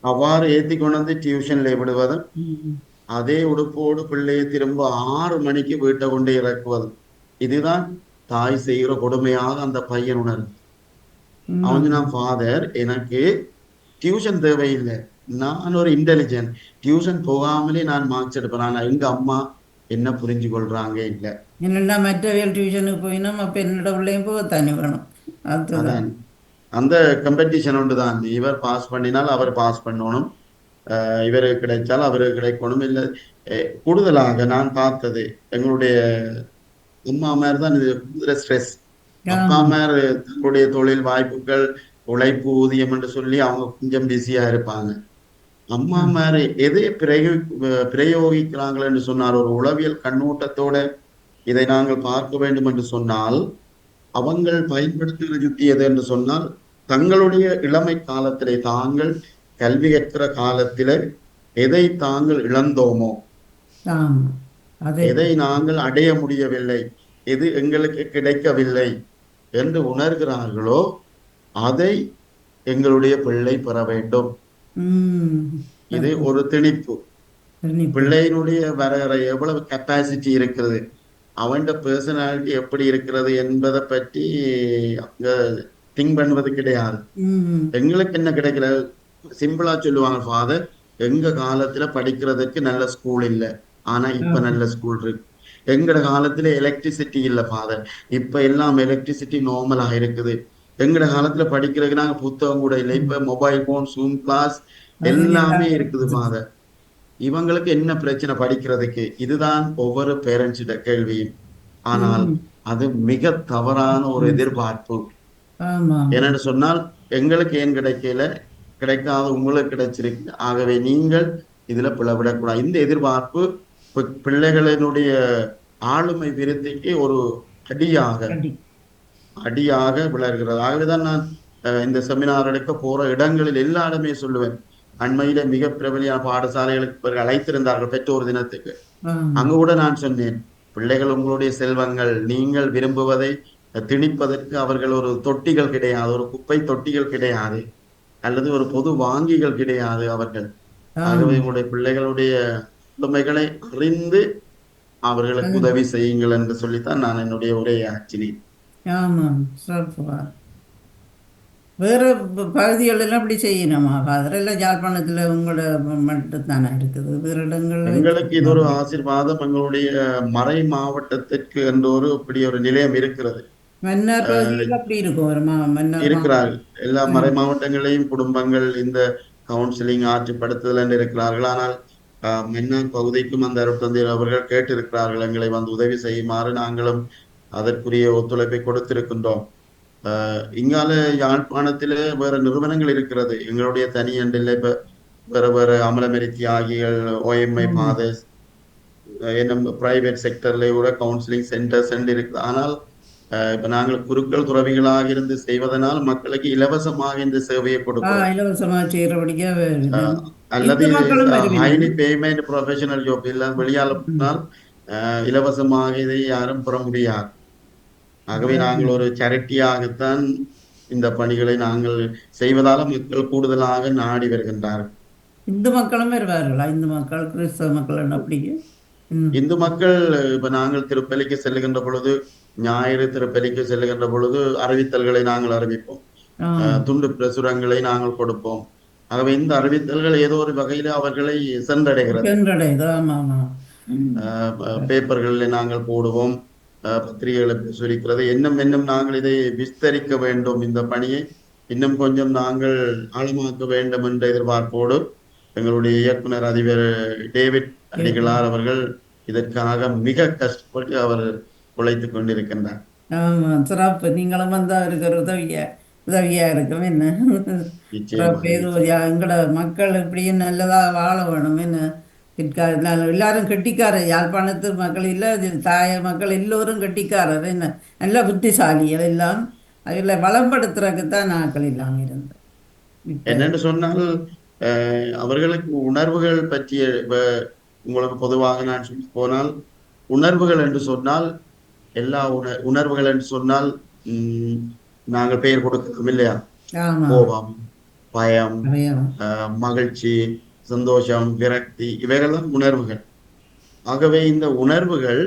[SPEAKER 3] அவ்வாறு ஏற்றி கொண்டு வந்து டியூஷன்ல விடுவதும், அதே உடுப்போடு பிள்ளையை திரும்ப 6 மணிக்கு வீட்டை கொண்டு இறக்குவதும். இதுதான் தாய் செய்கிற கொடுமையாக அந்த பையன் உணர்வு. அவன் நான், ஃபாதர், எனக்கு டியூஷன் தேவையில்லை, நான் ஒரு இன்டெலிஜென்ட், டியூஷன் போகாமலே நான் மார்க்ஸ் எடுப்பேன். ஆனா எங்க அம்மா என்ன புரிஞ்சு கொள்றாங்க இல்ல.
[SPEAKER 2] என்னென்ன மற்றவியல் டியூஷனுக்கு போயினோம், அப்ப என்னோட பிள்ளையும் போகத்தானே வேணும்.
[SPEAKER 3] அதான் அந்த கம்பெட்டிஷன் ஒன்று தான். இவர் பாஸ் பண்ணினால் அவர் பாஸ் பண்ணணும், இவருக்கு கிடைச்சால் அவருக்கு கிடைக்கணும். இல்லை கூடுதலாக நான் பார்த்தது எங்களுடைய அம்மா மாதிரி தான் இது ஸ்ட்ரெஸ். அப்பா மாதிரி தங்களுடைய தொழில் வாய்ப்புகள், உழைப்பு, ஊதியம் என்று சொல்லி அவங்க கொஞ்சம் பிஸியா இருப்பாங்க. அம்மா மாதிரி எதை பிரயோகிக்கிறார்கள் என்று சொன்னால், ஒரு உளவியல் கண்ணோட்டத்தோட இதை நாங்கள் பார்க்க வேண்டும் என்று சொன்னால், அவங்கள் பயன்படுத்துகிற யுக்தி எது என்று சொன்னால், தங்களுடைய இளமை காலத்திலே தாங்கள் கல்வி கற்கிற காலத்திலே எதை தாங்கள் இழந்தோமோ,
[SPEAKER 2] ஆமா. அதை
[SPEAKER 3] எதை நாங்கள் அடைய முடியவில்லை, எது எங்களுக்கு கிடைக்கவில்லை என்று உணர்கிறார்களோ அதை எங்களுடைய பிள்ளை பெற வேண்டும்.
[SPEAKER 2] ம்.
[SPEAKER 3] இது ஒரு திணிப்பு.
[SPEAKER 2] கண்டிப்பா.
[SPEAKER 3] பிள்ளையினுடைய வரையறை எவ்வளவு கெப்பாசிட்டி இருக்கிறது, அவன் பர்சனாலிட்டி எப்படி இருக்கிறது என்பதை பற்றி அங்க திங்க் பண்ணுவது கிடையாது.
[SPEAKER 2] ம்.
[SPEAKER 3] எங்களுக்கு என்ன கிடைக்கல, சிம்பிளா சொல்லுவாங்க, ஃபாதர் எங்க காலத்துல படிக்கிறதுக்கு நல்ல ஸ்கூல் இல்லை, ஆனா இப்ப
[SPEAKER 2] ஆமா.
[SPEAKER 3] நல்ல ஸ்கூல் இருக்கு. எங்கட காலத்துல எலக்ட்ரிசிட்டி இல்ல ஃபாதர், இப்ப எல்லாம் எலக்ட்ரிசிட்டி நார்மலா இருக்குது. எங்கட காலத்துல படிக்கிறதுக்கு நாங்க புத்தகம் கூட இல்லை, இப்ப மொபைல் போன், ஜூம் கிளாஸ்
[SPEAKER 2] அதுல
[SPEAKER 3] எல்லாமே
[SPEAKER 2] எல்லாம்
[SPEAKER 3] இருக்குது
[SPEAKER 2] இருக்குது.
[SPEAKER 3] ஃபாதர். இவங்களுக்கு என்ன பிரச்சனை படிக்கிறதுக்கு? இதுதான் ஒவ்வொரு பேரண்ட்ஸிட கேள்வியும். ஆனால்
[SPEAKER 2] ம்.
[SPEAKER 3] அது மிக தவறான ஒரு எதிர்பார்ப்பு.
[SPEAKER 2] ஆமா.
[SPEAKER 3] என்னன்னு சொன்னால், எங்களுக்கு ஏன் கிடைக்கல, கிடைக்காத உங்களுக்கு கிடைச்சிருக்கு, ஆகவே நீங்கள் இதுல பிளவிடக்கூடாது. இந்த எதிர்பார்ப்பு பிள்ளைகளினுடைய ஆளுமை விருத்திக்கு ஒரு அடியாக
[SPEAKER 2] கண்டி
[SPEAKER 3] அடியாக விளர்கிறது. ஆகவேதான் நான் இந்த செமினார் எடுக்க போற இடங்களில் எல்லா இடமே சொல்லுவேன். அண்மையில மிக பிரபலியான பாடசாலைகளுக்கு பிறகு அழைத்திருந்தார்கள் பெற்றோர் தினத்துக்கு.
[SPEAKER 2] ஆமா.
[SPEAKER 3] அங்கு கூட நான் சொன்னேன், பிள்ளைகள் உங்களுடைய செல்வங்கள், நீங்கள் விரும்புவதை திணிப்பதற்கு அவர்கள் ஒரு தொட்டிகள் கிடையாது, ஒரு குப்பை தொட்டிகள் கிடையாது, அல்லது ஒரு பொது வாங்கிகள் கிடையாது அவர்கள். ஆகவே
[SPEAKER 2] ஆமா.
[SPEAKER 3] உங்களுடைய பிள்ளைகளுடைய உண்மைகளை அறிந்து அவர்களுக்கு
[SPEAKER 2] அது
[SPEAKER 3] உதவி செய்யுங்கள் என்று சொல்லித்தான் நான் என்னுடைய உரையை ஆற்றினேன்.
[SPEAKER 2] ஆமா. சிறப்புவா. வேற பகுதிகளெல்லாம் அப்படி செய்யணுமா ஃபாதர்? எல்லாம் யாழ்ப்பாணத்தில் உங்களோட மட்டும்தானே இருக்குது, வேற இடங்கள்ல
[SPEAKER 3] எங்களுக்கு இது ஒரு
[SPEAKER 2] வச்சிருக்கீங்களா?
[SPEAKER 3] ஆசீர்வாதம். எங்களுடைய மறை மாவட்டத்திற்கு என்று ஒரு இப்படி ஒரு நிலையம் இருக்கிறது.
[SPEAKER 2] மன்னார் பகுதியில் அப்படி இருக்கும், ஒரு மன்னார்
[SPEAKER 3] இருக்கிறார்கள்.
[SPEAKER 2] மாவட்டம்.
[SPEAKER 3] எல்லா மறை மாவட்டங்களையும் குடும்பங்கள் இந்த கவுன்சிலிங் ஆற்றுப்படுத்துதல் என்று இருக்கிறார்கள். ஆனால் மன்னார் பகுதிக்கும் அந்த அருட்தந்தையர் அவர்கள் கேட்டிருக்கிறார்கள், எங்களை வந்து உதவி செய்யுமாறு. நாங்களும் அதற்குரிய ஒத்துழைப்பை கொடுத்திருக்கின்றோம். இங்கால யாழ்ப்பாணத்திலே வேற நிறுவனங்கள் இருக்கிறது, எங்களுடைய தனி அண்டில். இப்ப வேற வேற அமலமெரி தியாகிகள், OMI
[SPEAKER 2] ஆமா.
[SPEAKER 3] ஃபாதர்ஸ், என்னும் பிரைவேட் செக்டர்ல கூட கவுன்சிலிங் சென்டர்ஸ் இருக்குது. ஆனால் இப்ப நாங்கள் குருக்கள் துறவிகளாக இருந்து செய்வதனால் மக்களுக்கு இலவசமாக இந்த சேவையை கொடுக்கிறோம்.
[SPEAKER 2] இலவசமாக செய்கிறபடியா வருது.
[SPEAKER 3] அல்லது
[SPEAKER 2] இந்து மக்களும்
[SPEAKER 3] ஹைலி
[SPEAKER 2] வருவினம்.
[SPEAKER 3] பேமெண்ட் ப்ரொஃபஷனல் ஜாப் இல்லை, வெளியால போனால் இலவசமாக இதை யாரும் பெற முடியாது. ஆகவே நாங்கள் ஒரு சேரிட்டியாகத்தான் இந்த பணிகளை நாங்கள் செய்வதால மக்கள் கூடுதலாக நாடி வருகின்றார்கள்.
[SPEAKER 2] இந்து மக்களும் வருவார்களா? இந்து மக்கள், கிறிஸ்தவ மக்கள் அப்படி? ம்.
[SPEAKER 3] இந்து மக்கள் இப்ப நாங்கள் திருப்பலிக்கு செல்லுகின்ற பொழுது, ஞாயிறு திருப்பலிக்கு செல்லுகின்ற பொழுது அறிவித்தல்களை நாங்கள் அறிவிப்போம்,
[SPEAKER 2] ஆ.
[SPEAKER 3] துண்டு பிரசுரங்களை நாங்கள் கொடுப்போம். ஆகவே இந்த அறிவித்தல்கள் ஏதோ ஒரு வகையில அவர்களை சென்றடைகிறது.
[SPEAKER 2] சென்றடையுது. ஆமா, ஆமா. ம்.
[SPEAKER 3] பேப்பர்களில் நாங்கள் போடுவோம், பத்திரிகைகளை பிரசுரிக்கிறது. இன்னும் இன்னும் நாங்கள் இதை விஸ்தரிக்க வேண்டும், இந்த பணியை இன்னும் கொஞ்சம் நாங்கள் ஆழமாக்க வேண்டும் என்ற எதிர்பார்ப்போடு எங்களுடைய இயக்குனர் அதிபர் டேவிட் அடிகளார் அவர்கள் இதற்காக மிக கஷ்டப்பட்டு அவர் உழைத்துக் கொண்டிருக்கின்றார்.
[SPEAKER 2] ஆமா. சிறப்பு. நீங்களும் வந்து அவருக்கு ஒரு உதவியா இருக்கும் என்ன. சிறப்பு.
[SPEAKER 3] நிச்சயமாக
[SPEAKER 2] ஏதோ
[SPEAKER 3] நிச்சயம்.
[SPEAKER 2] எங்களோட மக்கள் இப்படியும் நல்லதா வாழ வேணும் என்ன. பிற்காலத்தில் எல்லாரும் கெட்டிக்காரர், யாழ்ப்பாணத்து மக்கள் இல்லை, தாய மக்கள் எல்லோரும் கெட்டிக்காரர் என்ன, நல்ல புத்திசாலிகள் எல்லாம். அதில் வளம்படுத்துறதுக்கு தான் நாட்கள் இல்லாமல் இருந்தது இப்போ.
[SPEAKER 3] என்னென்று சொன்னால், அவர்களுக்கு உணர்வுகள் பற்றிய உங்களுக்கு பொதுவாக நான் சொல்லி போனால், உணர்வுகள் என்று சொன்னால் எல்லா உணர்வுகள் என்று சொன்னால் நாங்கள் பெயர் கொடுக்கிறோம் இல்லையா?
[SPEAKER 2] ஆமா.
[SPEAKER 3] கோபம், பயம்,
[SPEAKER 2] அவையம்.
[SPEAKER 3] மகிழ்ச்சி, சந்தோஷம், விரக்தி, இவைகள்லாம் உணர்வுகள். ஆகவே இந்த உணர்வுகள்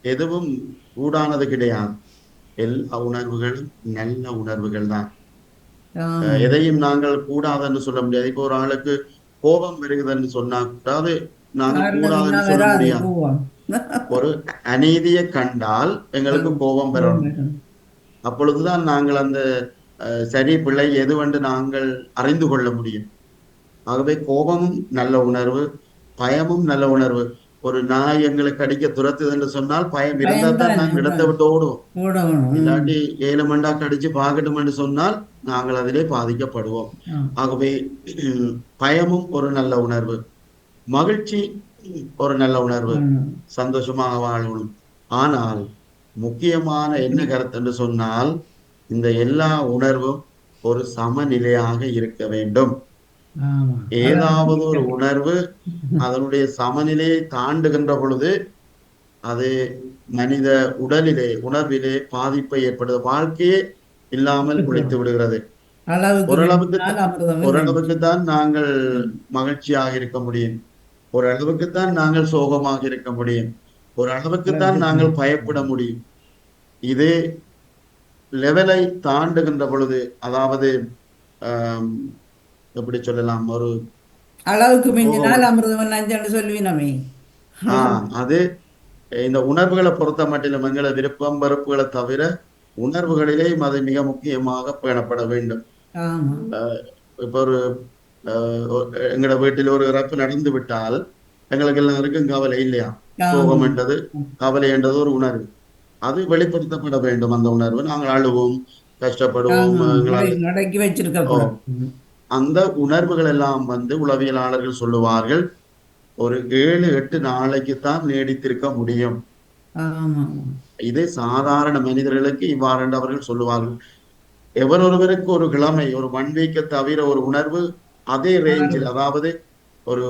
[SPEAKER 3] எதுவும் கூடானது கிடையாது. எல்லா உணர்வுகளும் நல்ல உணர்வுகள் தான்.
[SPEAKER 2] ஆமா.
[SPEAKER 3] எதையும் நாங்கள் கூடாதுன்னு சொல்ல முடியாது. இப்போ ஒரு ஆளுக்கு கோபம் வருகுதுன்னு சொன்னா கூடாது, நாங்கள்
[SPEAKER 2] காரணம் என்ன
[SPEAKER 3] கூடாதுன்னு சொல்ல
[SPEAKER 2] வராது
[SPEAKER 3] முடியாது.
[SPEAKER 2] கோவம்.
[SPEAKER 3] ஒரு அநீதியை கண்டால் எங்களுக்கு கோபம் பெறணும். அப்பொழுதுதான் நாங்கள் அந்த சரி பிள்ளை எதுவென்று நாங்கள் அறிந்து கொள்ள முடியும். ஆகவே கோபமும் நல்ல உணர்வு, பயமும் நல்ல உணர்வு. ஒரு நாய் எங்களுக்கு அடிக்க துரத்துது என்று சொன்னால் பயம் இருந்தால் தான் நாங்கள் இடத்தை விட்டு ஓடுவோம். இல்லாட்டி 7 மண்டா கடிச்சு பார்க்கட்டும் என்று சொன்னால் நாங்கள் அதிலே பாதிக்கப்படுவோம். ஆகவே பயமும் ஒரு நல்ல உணர்வு, மகிழ்ச்சி ஒரு நல்ல உணர்வு, சந்தோஷமாக வாழணும். ஆனால் முக்கியமான என்ன கருத்து என்று சொன்னால், இந்த எல்லா உணர்வும் ஒரு சமநிலையாக இருக்க வேண்டும்.
[SPEAKER 2] ஆமா.
[SPEAKER 3] ஏதாவது ஒரு உணர்வு அதனுடைய சமநிலையை தாண்டுகின்ற பொழுது அது மனித உடலிலே உணர்விலே பாதிப்பை ஏற்படுது, வாழ்க்கையே இல்லாமல் குளித்து விடுகிறது.
[SPEAKER 2] அளவுக்கு
[SPEAKER 3] ஓரளவுக்கு
[SPEAKER 2] மிஞ்சினால் அமிர்தம் இல்லை.
[SPEAKER 3] ஓரளவுக்கு தான் நாங்கள் மகிழ்ச்சியாக இருக்க முடியும், ஒரு அளவுக்கு தான் நாங்கள் சோகமாக இருக்க முடியும், ஒரு அளவுக்கு தான் நாங்கள் பயப்பட முடியும். இது லெவலை தாண்டுகின்ற பொழுது, அதாவது ஆம், எப்படி சொல்லலாம், ஒரு
[SPEAKER 2] அளவுக்கு
[SPEAKER 3] சோகம்.
[SPEAKER 2] மிஞ்சினால் அமிர்தம் நஞ்சன்னு சொல்லுவினமே.
[SPEAKER 3] அது இந்த உணர்வுகளை பொறுத்த மட்டிலும் எங்களை விருப்பம் வெறுப்புகளை தவிர உணர்வுகளிலேயும் அது மிக முக்கியமாக பேணப்பட வேண்டும்.
[SPEAKER 2] ஆமா.
[SPEAKER 3] இப்போ ஒரு எங்களோட வீட்டில் ஒரு இறப்பு நடந்து விட்டால் எங்களுக்கு எல்லாருக்கும் கவலை இல்லையா?
[SPEAKER 2] ஆமா.
[SPEAKER 3] சோகம் என்றது, கவலை என்றது ஒரு உணர்வு, அது வெளிப்படுத்தப்பட வேண்டும். அந்த உணர்வு நாங்கள் அழுவோம், கஷ்டப்படுவோம்,
[SPEAKER 2] ஆமா.
[SPEAKER 3] எங்களால்
[SPEAKER 2] நடக்கி வச்சிருக்க
[SPEAKER 3] ஓ
[SPEAKER 2] கூடாது.
[SPEAKER 3] அந்த உணர்வுகள் எல்லாம் உளவியலாளர்கள் சொல்லுவார்கள் ஒரு 7-8 நாளைக்கு தான் நீடித்திருக்க முடியும்.
[SPEAKER 2] ஆமா.
[SPEAKER 3] இது சாதாரண மனிதர்களுக்கு இவ்வாறு என்று அவர்கள் சொல்லுவார்கள். எவரொருவருக்கு ஒரு கிழமை, ஒரு 1 வீக்கை தவிர ஒரு உணர்வு அதே ரேஞ்சில், அதாவது ஒரு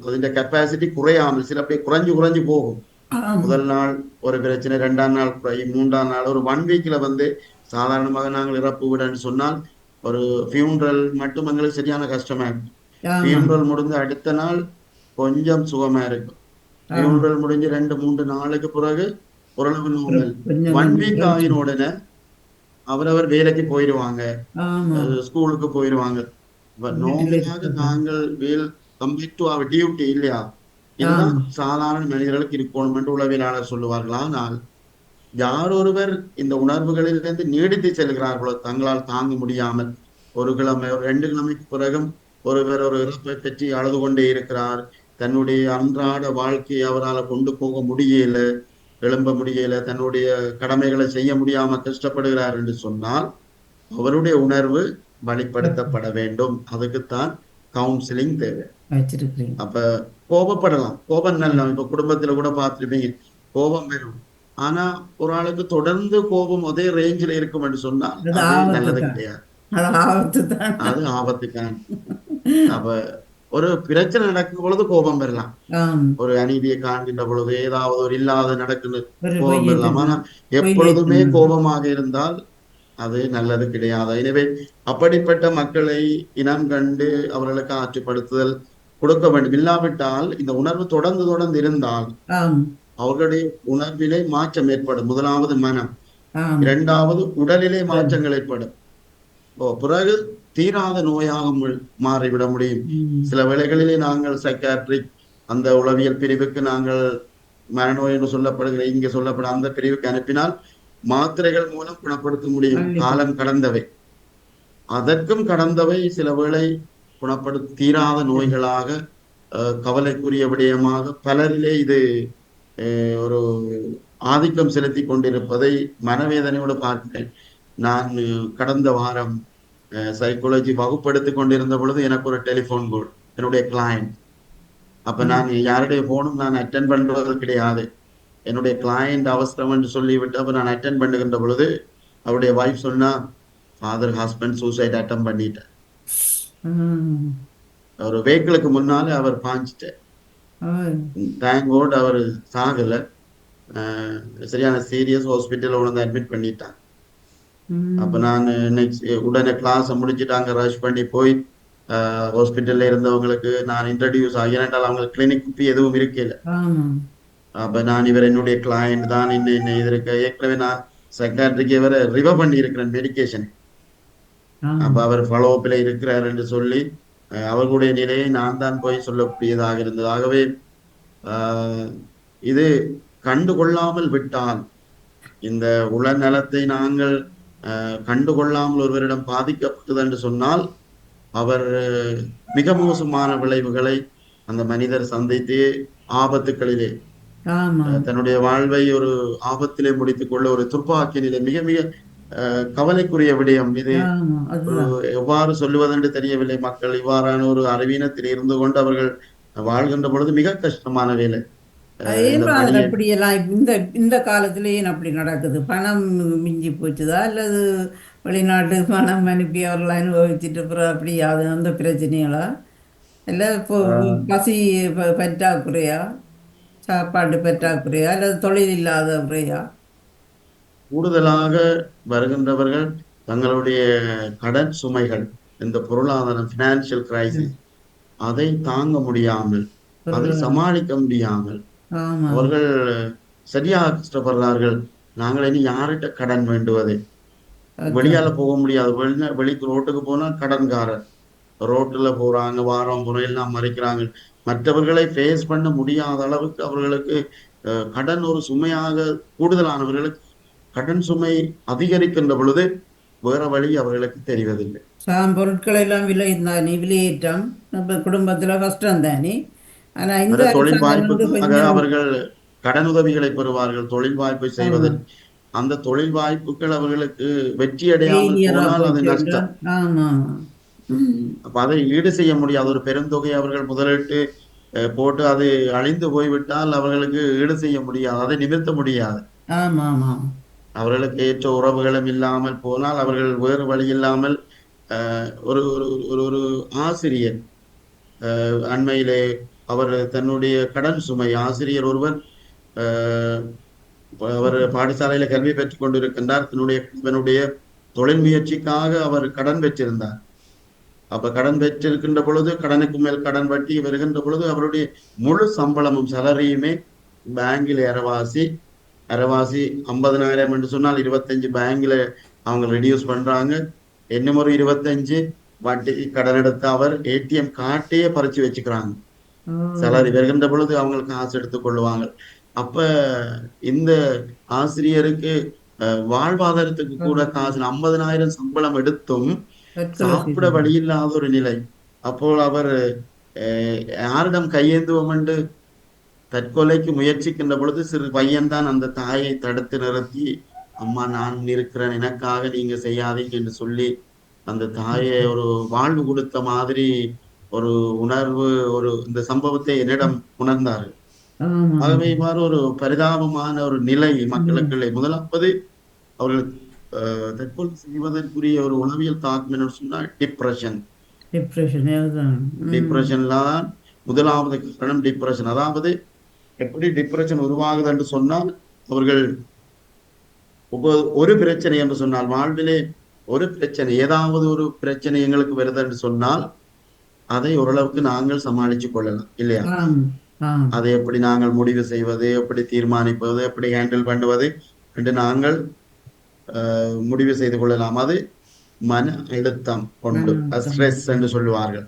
[SPEAKER 3] அதிന്റെ கெப்பாசிட்டி குறையாமல் சில பேர் குறைஞ்சு குறைஞ்சு போகும்.
[SPEAKER 2] ஆமா.
[SPEAKER 3] முதல் நாள் ஒரு பிரச்சனை, 2ஆம் நாள் குறையும், 3ஆம் நாள் ஒரு 1 வீக்ல சாதாரணமாக நாங்கள் இறப்பு விடன்னு சொன்னால் ஒரு ஃபியூனரல் மட்டும் எங்களுக்கு சரியான கஷ்டமா இருக்கும்.
[SPEAKER 2] ஆமா.
[SPEAKER 3] ஃபியூனரல் முடிஞ்ச அடுத்த நாள் கொஞ்சம் சுகமா இருக்கும்.
[SPEAKER 2] ஆமா.
[SPEAKER 3] ஃபியூனரல் முடிஞ்சு 2-3 நாளுக்கு பிறகு ஓரளவு நார்மல்.
[SPEAKER 2] கொஞ்சம்
[SPEAKER 3] 1
[SPEAKER 2] கொஞ்சம்
[SPEAKER 3] வீக்
[SPEAKER 2] குறைச்சு.
[SPEAKER 3] ஆகின உடனே அவரவர் வேலைக்கு போயிடுவாங்க,
[SPEAKER 2] ஆமா.
[SPEAKER 3] ஸ்கூலுக்கு போயிடுவாங்க.
[SPEAKER 2] வீட்டில்
[SPEAKER 3] நார்மலாக
[SPEAKER 2] இருக்கிறது.
[SPEAKER 3] நாங்கள் will complete to our duty இல்லையா? இதுதான்
[SPEAKER 2] ஆமா.
[SPEAKER 3] சாதாரண மனிதர்களுக்கு இருக்கணும் என்று உளவியலாளர் சொல்லுவார்கள். ஆனால் யார் ஒருவர் இந்த உணர்வுகளிலிருந்து நீடித்து செல்கிறார்களோ தங்களால் தாங்க முடியாமல், ஒரு கிழமை, ஒரு 2 கிழமைக்கு பிறகும் ஒருவர் ஒரு இறப்பை பற்றி அழுது கொண்டே இருக்கிறார், தன்னுடைய அன்றாட வாழ்க்கையை அவரால் கொண்டு போக முடியல, எழும்ப முடியல, தன்னுடைய கடமைகளை செய்ய முடியாம கஷ்டப்படுகிறார் என்று சொன்னால் அவருடைய உணர்வு வெளிப்படுத்தப்பட வேண்டும். அதுக்குத்தான் கவுன்சிலிங் தேவை.
[SPEAKER 2] வச்சிருக்கிறேன்.
[SPEAKER 3] அப்ப கோபப்படலாம், கோபம் நல்ல, இப்ப குடும்பத்துல கூட பார்த்துருப்பீங்க, கோபம் வரும். ஆனா ஒரு ஆளுக்கு தொடர்ந்து கோபம் அதே ரேஞ்சில் இருக்கும் என்று சொன்னால்
[SPEAKER 2] அது
[SPEAKER 3] அது
[SPEAKER 2] ஆபத்து
[SPEAKER 3] நல்லது
[SPEAKER 2] தான்.
[SPEAKER 3] கிடையாது,
[SPEAKER 2] அது ஆபத்து தான்.
[SPEAKER 3] அது ஆபத்துக்கான. அப்ப ஒரு பிரச்சனை நடக்கும் பொழுது கோபம் வரலாம்,
[SPEAKER 2] ஆம்.
[SPEAKER 3] ஒரு அநீதியை காண்கின்ற பொழுது, ஏதாவது ஒரு இல்லாத நடக்குது
[SPEAKER 2] ஒரு
[SPEAKER 3] கோபம் வரலாம். ஆனா எப்பொழுதுமே
[SPEAKER 2] பொய்யேற்று
[SPEAKER 3] கோபமாக இருந்தால் அது நல்லது கிடையாது. எனவே அப்படிப்பட்ட மக்களை இனம் கண்டு அவர்களுக்கு ஆற்றுப்படுத்துதல் கொடுக்க வேண்டும். இல்லாவிட்டால் இந்த உணர்வு தொடர்ந்து தொடர்ந்து இருந்தால்
[SPEAKER 2] ஆம்.
[SPEAKER 3] அவர்களுடைய உணர்விலே மாற்றம் ஏற்படும். முதலாவது மனம்,
[SPEAKER 2] ஆம்.
[SPEAKER 3] 2வது உடலிலே மாற்றங்கள் ஏற்படும். பிறகு தீராத நோயாக மாறிவிட முடியும். சில வேளைகளிலே நாங்கள் சைக்காட்ரிக் அந்த உளவியல் பிரிவுக்கு நாங்கள் மனநோய் என்று சொல்லப்படுகிற இங்கே சொல்லப்பட அந்த பிரிவுக்கு அனுப்பினால் மாத்திரைகள் மூலம் குணப்படுத்த முடியும், காலம் கடந்தவை. அதற்கும் கடந்தவை சில வேளை குணப்படுத்த தீராத நோய்களாக கவலைக்குரிய விடயமாக பலரிலே இது ஒரு ஆதிக்கம் செலுத்தி கொண்டிருப்பதை மனவேதனையோடு பார்க்கிறேன். நான் கடந்த வாரம் சைக்காலஜி வகுப்படுத்திக் கொண்டிருந்த பொழுது எனக்கு ஒரு டெலிபோன் கால், என்னுடைய கிளையண்ட். அப்ப நான் யாருடைய போனும் நான் அட்டென்ட் பண்றது கிடையாது. என்னுடைய கிளையண்ட் அவசரம் என்று சொல்லிவிட்டு அப்ப நான் அட்டென்ட் பண்ணுகின்ற பொழுது அவருடைய வைஃப் சொன்னா, ஃபாதர் ஹஸ்பண்ட் சூசைட் அட்டம் பண்ணிட்டார், ஒரு வெஹிக்கிளுக்கு முன்னாலே அவர் பாஞ்சிட்டார். தேங்க் காட் அவர் சாகல, சரியான சீரியஸ் ஹாஸ்பிட்டல் உடனே அட்மிட் பண்ணிட்டாங்க. அப்ப நான் நெக்ஸ்ட் உடனே கிளாஸை முடிச்சுட்டு அங்க ரஷ் பண்ணி போய் ஹாஸ்பிட்டல்ல இருந்தவங்களுக்கு நான் இன்ட்ரடியூஸ் ஆகினால் அவங்களுக்கு கிளினிக் எதுவும் இருக்கல. அப்ப நான் இவர் என்னுடைய கிளையண்ட் தான், இன்னும் இது இருக்க ஏற்கனவே நான் சைக்காட்ரிக்கு இவரை ரிவர் பண்ணி இருக்கிறேன் மெடிக்கேஷன். அப்ப அவர் ஃபாலோஅப்ல இருக்கிறார் என்று சொல்லி அவர்களுடைய நிலையை நான் தான் போய் சொல்லக்கூடியதாக இருந்தது. ஆகவே இது கண்டுகொள்ளாமல் விட்டால், இந்த உளநலத்தை நாங்கள் கண்டுகொள்ளாமல் ஒருவரிடம் பாதிக்கப்பட்டது என்று சொன்னால் அவர் மிக மோசமான விளைவுகளை அந்த மனிதர் சந்தித்து ஆபத்துக்களிலே தன்னுடைய வாழ்வை ஒரு ஆபத்திலே முடித்துக் கொள்ள ஒரு துர்ப்பாக்கிய நிலை, மிக மிக கவலைக்குரிய விடயம் இது. எவ்வாறு சொல்லுவதென்று தெரியவில்லை. மக்கள் இவ்வாறான ஒரு அறிவீனத்தில் இருந்து கொண்டு அவர்கள் வாழ்கின்ற பொழுது மிக கஷ்டமான வேலை.
[SPEAKER 2] அப்படியெல்லாம் இந்த காலத்துல ஏன் அப்படி நடக்குது? பணம் மிஞ்சி போச்சுதா அல்லது வெளிநாட்டு பணம் அனுப்பி அவர்கள் அனுபவிச்சுட்டு அப்புறம் அப்படியாவது அந்த பிரச்சனைகளா இல்லை இப்போ பசி பற்றாக்குறையா, சாப்பாடு பற்றாக்குறையா, அல்லது தொழில் இல்லாத குறையா?
[SPEAKER 3] கூடுதலாக வருகின்றவர்கள் தங்களுடைய கடன் சுமைகள், இந்த பொருளாதார ஃபினான்சியல் கிரைசிஸ், அதை தாங்க முடியாமல், அதை
[SPEAKER 2] பொருளாதாரம்.
[SPEAKER 3] சமாளிக்க முடியாமல்
[SPEAKER 2] ஆமாம்.
[SPEAKER 3] அவர்கள் சரியாக கஷ்டப்படுறார்கள். நாங்கள் இனி யார்கிட்ட கடன் வேண்டுவது? வெளியால
[SPEAKER 2] அதான்.
[SPEAKER 3] போக முடியாது. வெளிக்கு ரோட்டுக்கு போனா கடன்காரர், ரோட்டுல போறாங்க, வாரம் புறம் எல்லாம் மறைக்கிறாங்க. மற்றவர்களை ஃபேஸ் பண்ண முடியாத அளவுக்கு அவர்களுக்கு கடன் ஒரு சுமையாக, கூடுதலானவர்களுக்கு கடன் சுமை அதிகரிக்கின்ற பொழுது வேற வழி அவர்களுக்கு தெரிவதில்லை.
[SPEAKER 2] பொருட்கள் எல்லாம் விலை தானே, விலையேற்றம் நம்ம குடும்பத்தில் கஷ்டம் தானே. ஆனால் இந்த
[SPEAKER 3] வேற தொழில்
[SPEAKER 2] அரசாங்கம் வந்து
[SPEAKER 3] வாய்ப்புக்காக
[SPEAKER 2] கொஞ்சம்.
[SPEAKER 3] அவர்கள் கடனுதவிகளை பெறுவார்கள், தொழில் வாய்ப்பை செய்வதற்கு.
[SPEAKER 2] ஆமாம்.
[SPEAKER 3] அந்த தொழில் வாய்ப்புகள் அவர்களுக்கு வெற்றி அடையாமல்
[SPEAKER 2] ஃபெயிலியராக
[SPEAKER 3] போனால் அது
[SPEAKER 2] போயிட்டு
[SPEAKER 3] நஷ்டம்.
[SPEAKER 2] என்றால். ஆமாம். ம்.
[SPEAKER 3] அப்ப அதை ஈடு செய்ய முடியாது. ஒரு பெருந்தொகை அவர்கள் முதலிட்டு போட்டு அது அழிந்து போய்விட்டால் அவர்களுக்கு ஈடு செய்ய முடியாது, அதை நிமிர்த்த முடியாது.
[SPEAKER 2] ஆமாம். ஆமாம்.
[SPEAKER 3] அவர்களுக்கு ஏற்ற உறவுகளும் இல்லாமல் போனால் அவர்கள் வேறு வழி இல்லாமல் ஒரு ஒரு ஒரு ஒரு ஆசிரியர் அண்மையிலே அவர் தன்னுடைய கடன் சுமை, ஆசிரியர் ஒருவர் அவர் பாடசாலையில கல்வி பெற்றுக் கொண்டிருக்கின்றார். தன்னுடைய தொழில் முயற்சிக்காக அவர் கடன் பெற்றிருந்தார். அப்ப கடன் பெற்றிருக்கின்ற பொழுது, கடனுக்கு மேல் கடன் வட்டி வருகின்ற பொழுது, அவருடைய முழு சம்பளமும் சேலரியுமே பேங்கில் அரைவாசி அரைவாசி 50,000 என்று சொன்னால் 25 பேங்க்ல அவங்க ரெடியூஸ் பண்றாங்க. இன்னும் ஒரு 25 வட்டிக்கு கடன் எடுத்து அவர் ஏடிஎம் கார்டையே பறிச்சு வச்சுக்கிறாங்க. சேலரி வருகின்ற பொழுது அவங்களுக்கு காசு எடுத்துக் கொள்ளுவாங்க. அப்ப இந்த ஆசிரியருக்கு வாழ்வாதாரத்துக்கு கூட காசு 50,000 சம்பளம் எடுத்தும்
[SPEAKER 2] தற்கொலை
[SPEAKER 3] சாப்பிட
[SPEAKER 2] செய்து.
[SPEAKER 3] வழி இல்லாத ஒரு நிலை. அப்போ அவர் யாரிடம் கையேந்துவோம் என்று தற்கொலைக்கு முயற்சிக்கின்ற பொழுது சிறு பையன்தான் அந்த தாயை தடுத்து நிறுத்தி, அம்மா நான் இருக்கிறேன், எனக்காக நீங்க செய்யாதீங்க என்று சொல்லி அந்த தாயை ஒரு வாழ்வு கொடுத்த மாதிரி ஒரு உணர்வு, ஒரு இந்த சம்பவத்தை என்னிடம் உணர்ந்தார்கள்.
[SPEAKER 2] ஆமாம்.
[SPEAKER 3] ஆகவே இவ்வாறு ஒரு பரிதாபமான ஒரு நிலை மக்களுக்குள்ளே. முதலாவது அவர்கள் தற்கொலை செய்வதற்குரிய ஒரு உளவியல் தாக்கம் என்று சொன்னால் டிப்ரெஷன்.
[SPEAKER 2] டிப்ரெஷன் அதுதான்.
[SPEAKER 3] டிப்ரெஷன்ல தான் முதலாவது காரணம் டிப்ரெஷன். அதாவது எப்படி டிப்ரெஷன் உருவாகுது என்று சொன்னால், அவர்கள் ஒரு பிரச்சனை என்று சொன்னால், வாழ்விலே ஒரு பிரச்சனை, ஏதாவது ஒரு பிரச்சனை எங்களுக்கு வருது என்று சொன்னால் அதை ஓரளவுக்கு நாங்கள் சமாளித்துக் கொள்ளலாம் இல்லையா?
[SPEAKER 2] ஆம். ஆம்.
[SPEAKER 3] அதை எப்படி நாங்கள் முடிவு செய்வது, எப்படி தீர்மானிப்பது, எப்படி ஹேண்டில் பண்ணுவது என்று நாங்கள் முடிவு செய்து கொள்ளலாம். அது மன அழுத்தம் கொண்டு, ஸ்ட்ரெஸ் என்று சொல்லுவார்கள்.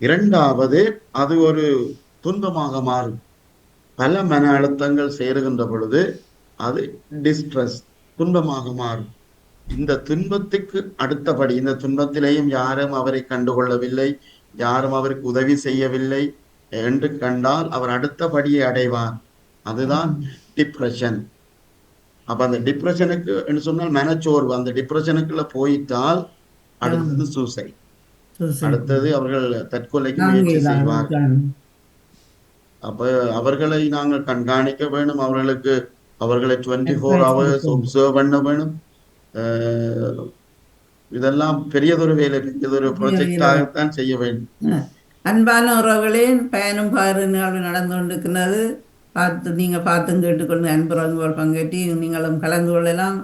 [SPEAKER 3] இரண்டாவது, அது ஒரு துன்பமாக மாறும். பல மன அழுத்தங்கள் சேருகின்ற பொழுது அது டிஸ்ட்ரெஸ், துன்பமாக மாறும். இந்த துன்பத்துக்கு அடுத்தபடி, இந்த துன்பத்திலேயும் யாரும் அவரை கண்டுகொள்ளவில்லை, யாரும் அவருக்கு உதவி செய்யவில்லை என்று கண்டால் அவர் அடுத்த படியை அடைவார். அதுதான் டிப்ரெஷன். அப்ப அந்த டிப்ரெஷனுக்கு என்று சொன்னால் மனச்சோர்வு. அந்த டிப்ரெஷனுக்குள்ள போயிட்டால் அடுத்தது சூசைட். அடுத்தது அவர்கள் தற்கொலைக்கு முயற்சி செய்வார்கள். அப்ப அவர்களை நாங்கள் கண்காணிக்க வேண்டும். அவர்களை 24 hours ஒப்சர்வ் பண்ண வேணும். இதெல்லாம் பெரியதொரு வேலை, பெரியதொரு ப்ராஜெக்டாகத்தான் செய்ய வேண்டும்.
[SPEAKER 2] அன்பான உறவுகளே, பயணம் பாரு நிகழ்வு நடந்து கொண்டிருக்கிறது. நீங்கள் பார்த்தும் கேட்டுக்கொண்டு அன்புறவங்கள் பங்கேற்றி நீங்களும் கலந்து கொள்ளலாம்.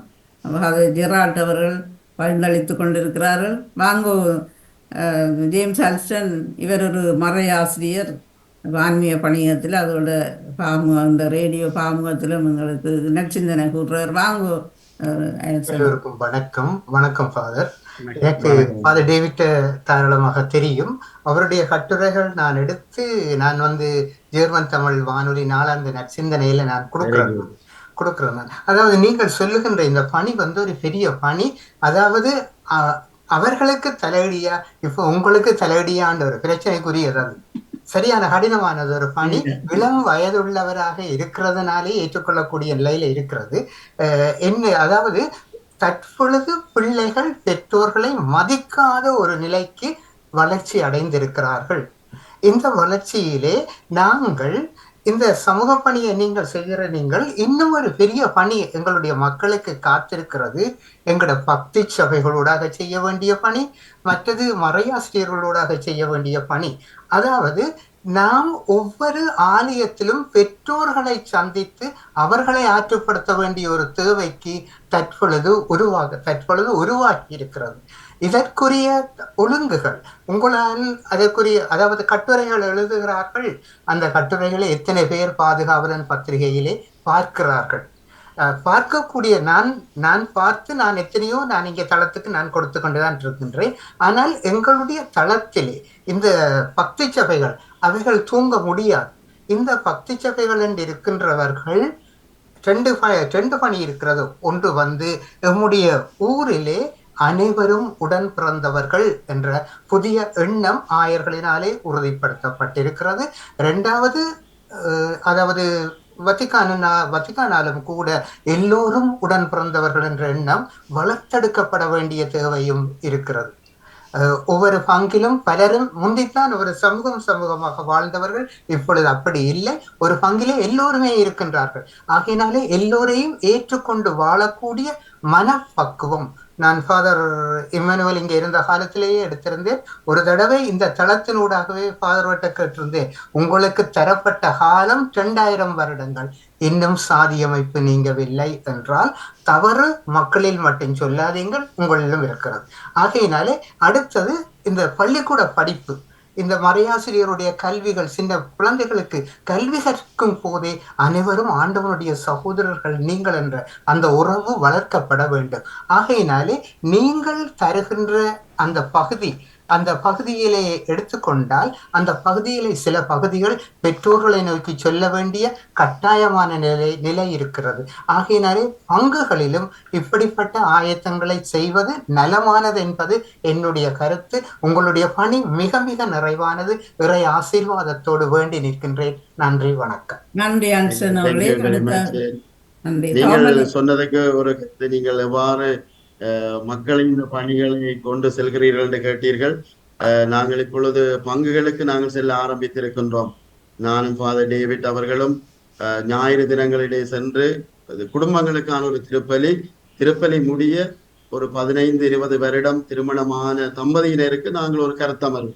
[SPEAKER 2] ஜெரால்ட் அவர்கள் பரிந்தளித்து கொண்டிருக்கிறார்கள். வாங்கோ ஜேம்ஸ் அல்ஸ்டன், இவர் ஒரு மறை ஆசிரியர் ஆன்மீக பணியத்தில், அதோட அந்த ரேடியோ பாமுகத்திலும் எங்களுக்கு நற்சிந்தனை கூறுறார். வாங்கோ.
[SPEAKER 4] எல்லோருக்கும் வணக்கம். வணக்கம் ஃபாதர். எனக்கு ஃபாதர் டேவிட் தாராளமாக தெரியும். அவருடைய கட்டுரைகள் நான் எடுத்து நான் ஜெர்மன் தமிழ் வானொலி நாளாந்த நற்சிந்தனையில நான் கொடுக்குறேன். அதாவது நீங்கள் சொல்லுகின்ற இந்த பணி ஒரு பெரிய பணி. அதாவது அவர்களுக்கு தலையடியா, இப்போ உங்களுக்கு தலையடியான்ற ஒரு பிரச்சனைக்குரியது. சரியான கடினமானது ஒரு பணி. இளம் வயதுள்ளவராக இருக்கிறதுனாலே ஏற்றுக்கொள்ளக்கூடிய நிலையில இருக்கிறது. அதாவது தற்பொழுது பிள்ளைகள் பெற்றோர்களை மதிக்காத ஒரு நிலைக்கு வளர்ச்சி அடைந்திருக்கிறார்கள். இந்த வளர்ச்சியிலே நாங்கள் இந்த சமூக பணியை நீங்கள் செய்கிற நீங்கள் இன்னும் ஒரு பெரிய பணி எங்களுடைய மக்களுக்கு காத்திருக்கிறது. எங்களோட பக்தி சபைகளூடாக செய்ய வேண்டிய பணி, மற்றது மறையாசிரியர்களூடாக செய்ய வேண்டிய பணி. அதாவது நாம் ஒவ்வொரு ஆலயத்திலும் பெற்றோர்களை சந்தித்து அவர்களை ஆற்றுப்படுத்த வேண்டிய ஒரு தேவைக்கு தற்பொழுது உருவாக்கி இருக்கிறது. இதற்குரிய ஒழுங்குகள் உங்களால் அதற்குரிய, அதாவது கட்டுரைகள் எழுதுகிறார்கள், அந்த கட்டுரைகளை எத்தனை பேர் பாதுகாவலன் பத்திரிகையிலே பார்க்கிறார்கள்? பார்க்கக்கூடிய நான் எத்தனையோ இங்கே தளத்துக்கு நான் கொடுத்து கொண்டுதான் இருக்கின்றேன். ஆனால் எங்களுடைய தளத்திலே இந்த பக்தி சபைகள் அவைகள் தூங்க முடியாது. இந்த பக்தி சபைகள் என்று இருக்கின்றவர்கள் ரெண்டு பணி இருக்கிறது. ஒன்று நம்முடைய ஊரிலே அனைவரும் உடன் பிறந்தவர்கள் என்ற புதிய எண்ணம் ஆயர்களினாலே உறுதிப்படுத்தப்பட்டிருக்கிறது. இரண்டாவது, அதாவது வத்திக்கானாலும் கூட எல்லோரும் உடன் பிறந்தவர்கள் என்ற எண்ணம் வளர்த்தெடுக்கப்பட வேண்டிய தேவையும் இருக்கிறது. ஒவ்வொரு பங்கிலும் பலரும் முந்தித்தான் ஒரு சமூகமாக வாழ்ந்தவர்கள், இப்பொழுது அப்படி இல்லை. ஒரு பங்கிலே எல்லோருமே இருக்கின்றார்கள். ஆகையினாலே எல்லோரையும் ஏற்றுக்கொண்டு வாழக்கூடிய மனப்பக்குவம் நான் ஃபாதர் இம்மானுவேல் இங்கே இருந்த காலத்திலேயே எடுத்திருந்தேன். ஒரு தடவை இந்த தளத்தினூடாகவே ஃபாதர் வட்ட கேட்டிருந்தேன், உங்களுக்கு தரப்பட்ட காலம் 2000 வருடங்கள், இன்னும் சாதி அமைப்பு நீங்கவில்லை என்றால் தவறு மக்களில் மட்டும் சொல்லாதீங்கள், உங்களிலும் இருக்கிறது. ஆகையினாலே அடுத்தது இந்த பள்ளிக்கூட படிப்பு, இந்த மறையாசிரியருடைய கல்விகள், சின்ன குழந்தைகளுக்கு கல்வி கற்கும் போதே அனைவரும் ஆண்டவனுடைய சகோதரர்கள் நீங்கள் என்ற அந்த உறவு வளர்க்கப்பட வேண்டும். ஆகையினாலே நீங்கள் தருகின்ற அந்த பகுதியிலே எடுத்துக்கொண்டால், அந்த பகுதியிலே சில பகுதிகள் பெற்றோர்களை நோக்கி சொல்ல வேண்டிய கட்டாயமான நிலை இருக்கிறது. ஆகையினாலே பங்குகளிலும் இப்படிப்பட்ட ஆயத்தங்களை செய்வது நலமானது என்பது என்னுடைய கருத்து. உங்களுடைய பணி மிக மிக நிறைவானது. இறை ஆசீர்வாதத்தோடு வேண்டி நிற்கின்றேன். நன்றி, வணக்கம்.
[SPEAKER 2] நன்றி ஆன்சன் அவர்களே.
[SPEAKER 3] நீங்கள் சொன்னதுக்கு ஒரு கருத்து, நீங்கள் எவ்வாறு மக்களின் பணிகளை கொண்டு செல்கிறீர்கள் என்று கேட்டீர்கள். நாங்கள் இப்பொழுது பங்குகளுக்கு நாங்கள் செல்ல ஆரம்பித்திருக்கின்றோம். நானும் ஃபாதர் டேவிட் அவர்களும் ஞாயிறு தினங்களிலே சென்று குடும்பங்களுக்கான ஒரு திருப்பலி முடிய ஒரு 15-20 வருடம் திருமணமான தம்பதியினருக்கு நாங்கள் ஒரு கருத்தமர்வு,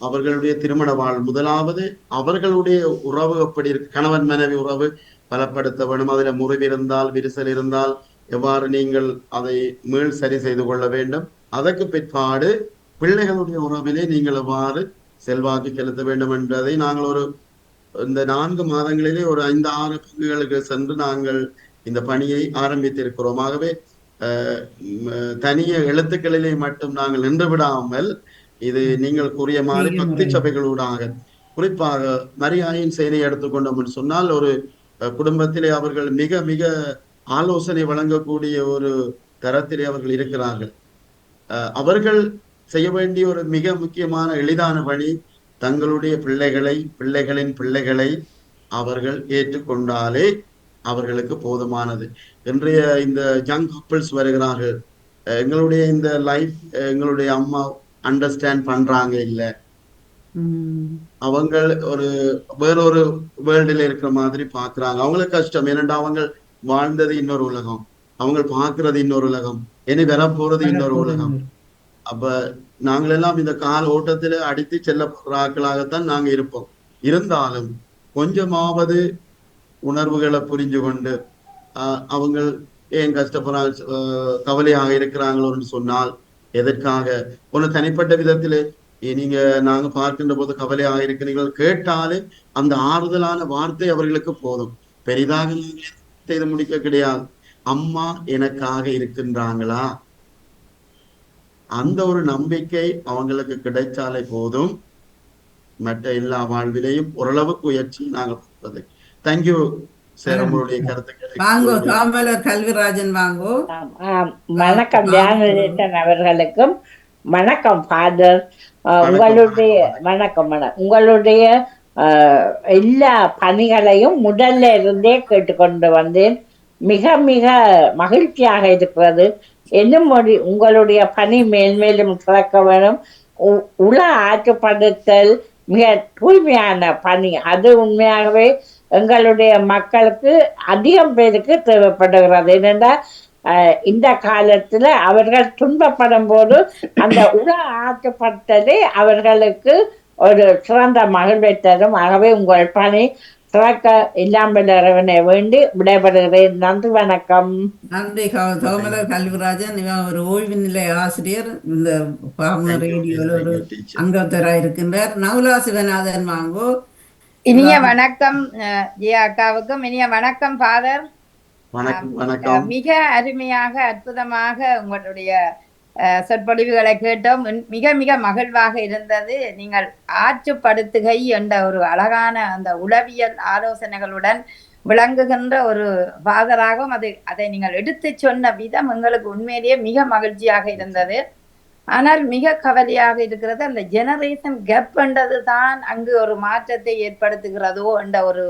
[SPEAKER 3] அவர்களுடைய திருமண வாழ், முதலாவது அவர்களுடைய உறவு எப்படி இருக்கு, கணவன் மனைவி உறவு பலப்படுத்த வேணும். அதில் முறிவு இருந்தால், விரிசல் இருந்தால் எவ்வாறு நீங்கள் அதை சரி செய்து கொள்ள வேண்டும். அதற்கு பிற்பாடு பிள்ளைகளுடைய உறவிலே நீங்கள் எவ்வாறு செல்வாக்கு செலுத்த வேண்டும் என்பதை நாங்கள் இந்த 4 மாதங்களிலே ஒரு 5-6 பங்குகளுக்கு சென்று நாங்கள் இந்த பணியை ஆரம்பித்திருக்கிறோம். ஆகவே தனிய எழுத்துக்களிலே மட்டும் நாங்கள் நின்று விடாமல், இது நீங்கள் கூறிய மாதிரி பக்தி சபைகளூடாக, குறிப்பாக மரியாயின் செயலை எடுத்துக்கொண்டோம் என்று சொன்னால், ஒரு குடும்பத்திலே அவர்கள் மிக மிக ஆலோசனை வழங்கக்கூடிய ஒரு தரத்திலே அவர்கள் இருக்கிறார்கள். அவர்கள் செய்ய வேண்டிய ஒரு மிக முக்கியமான எளிதான பணி, தங்களுடைய பிள்ளைகளின் பிள்ளைகளை அவர்கள் ஏற்றுக்கொண்டாலே அவர்களுக்கு போதுமானது. இன்றைய இந்த யங் கப்பிள்ஸ் வருகிறார்கள், எங்களுடைய இந்த லைஃப் எங்களுடைய அம்மா அண்டர்ஸ்டாண்ட் பண்றாங்க இல்லை, அவங்க வேறொரு வேர்ல்டுல இருக்கிற மாதிரி பாக்குறாங்க. அவங்களுக்கு கஷ்டம். ஏனென்றா அவங்க வாழ்ந்தது இன்னொரு உலகம், அவங்க பார்க்கறது இன்னொரு உலகம், இனி வரப்போறது இன்னொரு உலகம். அப்ப நாங்களெல்லாம் இந்த கால ஓட்டத்துல அடித்து செல்லப்படுறாக்களாகத்தான் நாங்க இருப்போம். இருந்தாலும் கொஞ்சமாவது உணர்வுகளை புரிஞ்சு கொண்டு அவங்க ஏன் கஷ்டப்படுறாங்க, கவலையாக இருக்கிறாங்களோன்னு சொன்னால், எதற்காக ஒன்று தனிப்பட்ட விதத்திலே நாங்க பார்க்கின்ற போது கவலையாக இருக்கிறீர்கள் கேட்டாலே அந்த ஆறுதலான வார்த்தை அவர்களுக்கு போதும். பெரிதாக செய்து முடிக்க கிடையாது. அம்மா எனக்காக இருக்கின்றாங்களா, அந்த ஒரு நம்பிக்கை அவங்களுக்கு கிடைச்சாலே போதும். மற்ற எல்லா வாழ்விலையும் ஓரளவுக்கு உயர்ச்சி நாங்கள் பார்ப்பது. தேங்க்யூ சார், உங்களுடைய கருத்துக்களை.
[SPEAKER 2] கல்விராஜன் வாங்கோ.
[SPEAKER 5] வணக்கம் தியானரேசன் அவர்களுக்கும் வணக்கம் ஃபாதர். உங்களுடைய எல்லா பணிகளையும் முதல்ல இருந்தே கேட்டுக்கொண்டு வந்தேன். மிக மிக மகிழ்ச்சியாக இருக்கிறது. இன்னும் உங்களுடைய பணி மேன்மேலும் சிறக்க வேணும். உள ஆற்றுப்படுத்தல், மிக தூய்மையான பணி. அது உண்மையாகவே எங்களுடைய மக்களுக்கு அதிகம் பேருக்கு தேவைப்படுகிறது. என்னென்றால் இந்த காலத்துல அவர்கள் துன்பப்படும் போது அந்த உண ஆற்றுப்பட்டதே அவர்களுக்கு ஒரு சிறந்த மகிழ்வை தரும். ஆகவே உங்கள் பணி சிறக்க இல்லாமல் இறைவனை வேண்டி விடைபெறுகிறேன். நன்றி, வணக்கம்.
[SPEAKER 2] நன்றி சோமலர் கல்விராஜன். இவன் ஒரு ஓய்வு நிலை ஆசிரியர், இந்த பாம ரேடியோவில் ஒரு அங்கத்தராக இருக்கின்றார். நவுலா சிவநாதன் வாங்கோ.
[SPEAKER 6] இனிய வணக்கம் ஜெயா அக்காவுக்கும் இனிய வணக்கம் ஃபாதர். மிக அருமையாக அற்புதமாக உங்களுடைய சொற்பொழிவுகளை கேட்டோம். மிக மிக மகிழ்வாக இருந்தது. நீங்கள் ஆற்றுப்படுத்துகை என்ற ஒரு அழகான அந்த உளவியல் ஆலோசனைகளுடன் விளங்குகின்ற ஒரு ஃபாதராகவும் அதை நீங்கள் எடுத்து சொன்ன விதம் எங்களுக்கு உண்மையிலேயே மிக மகிழ்ச்சியாக இருந்தது. ஆனால் மிக கவலையாக இருக்கிறது, அந்த ஜெனரேஷன் கேப் என்றது தான் அங்கு ஒரு மாற்றத்தை ஏற்படுத்துகிறதோ என்ற ஒரு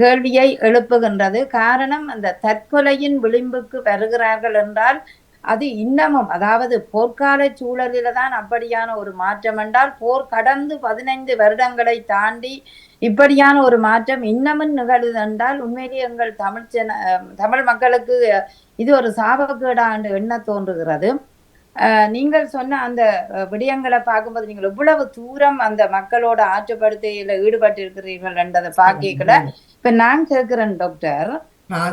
[SPEAKER 6] கேள்வியை எழுப்புகின்றது. காரணம், அந்த தற்கொலையின் விளிம்புக்கு வருகிறார்கள் என்றால் அது இன்னமும், அதாவது போர்க்கால சூழலில தான் அப்படியான ஒரு மாற்றம் என்றால், போர் கடந்து 15 வருடங்களை தாண்டி இப்படியான ஒரு மாற்றம் இன்னமும் நிகழுது என்றால் உண்மையிலேயே எங்கள் தமிழ் மக்களுக்கு இது ஒரு சாபக்கேடா என்று எண்ண தோன்றுகிறது. நீங்கள் சொன்ன அந்த விடயங்களை பார்க்கும்போது நீங்கள் எவ்வளவு தூரம் அந்த மக்களோட ஆற்றுப்படுத்தையில ஈடுபட்டு இருக்கிறீர்கள் என்றதை பார்க்கல. இப்ப நான் கேட்கிறேன் டாக்டர்,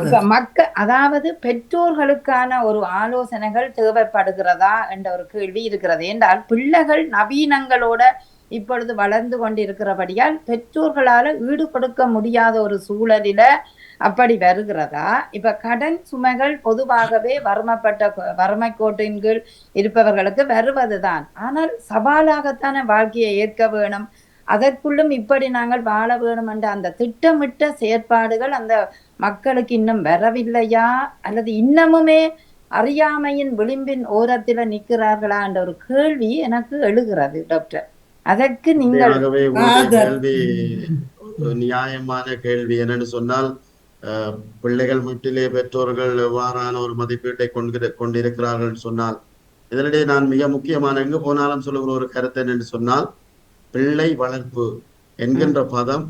[SPEAKER 6] இப்ப அதாவது பெற்றோர்களுக்கான ஒரு ஆலோசனைகள் தேவைப்படுகிறதா என்ற ஒரு கேள்வி இருக்கிறது. என்றால் பிள்ளைகள் நவீனங்களோட இப்பொழுது வளர்ந்து கொண்டிருக்கிறபடியால் பெற்றோர்களால ஈடுபடுத்த முடியாத ஒரு சூழலில அப்படி வருகிறதா? இப்ப கடன் சுமைகள் பொதுவாகவே வறுமை கோட்டின் கீழ் இருப்பவர்களுக்கு வருவதுதான். ஆனால் சவாலாகத்தான வாழ்க்கையை ஏற்க வேணும், அதற்குள்ளும் இப்படி நாங்கள் வாழ வேணும் என்ற அந்த திட்டமிட்ட செயற்பாடுகள் அந்த மக்களுக்கு இன்னும் வரவில்லையா, அல்லது இன்னமுமே அறியாமையின் விளிம்பின் ஓரத்தில நிற்கிறார்களா என்ற ஒரு கேள்வி எனக்கு எழுகிறது டாக்டர். அதற்கு நீங்கள்
[SPEAKER 3] கேள்வி நியாயமான கேள்வி. என்னன்னு சொன்னால், பிள்ளைகள் வீட்டிலே பெற்றோர்கள் எவ்வாறான ஒரு மதிப்பீட்டை கொண்டிருக்கிறார்கள் சொன்னால், இதனிடையே நான் மிக முக்கியமான எங்கு போனாலும் சொல்லுகிற ஒரு கருத்து என்னென்று சொன்னால், பிள்ளை வளர்ப்பு என்கின்ற பதம்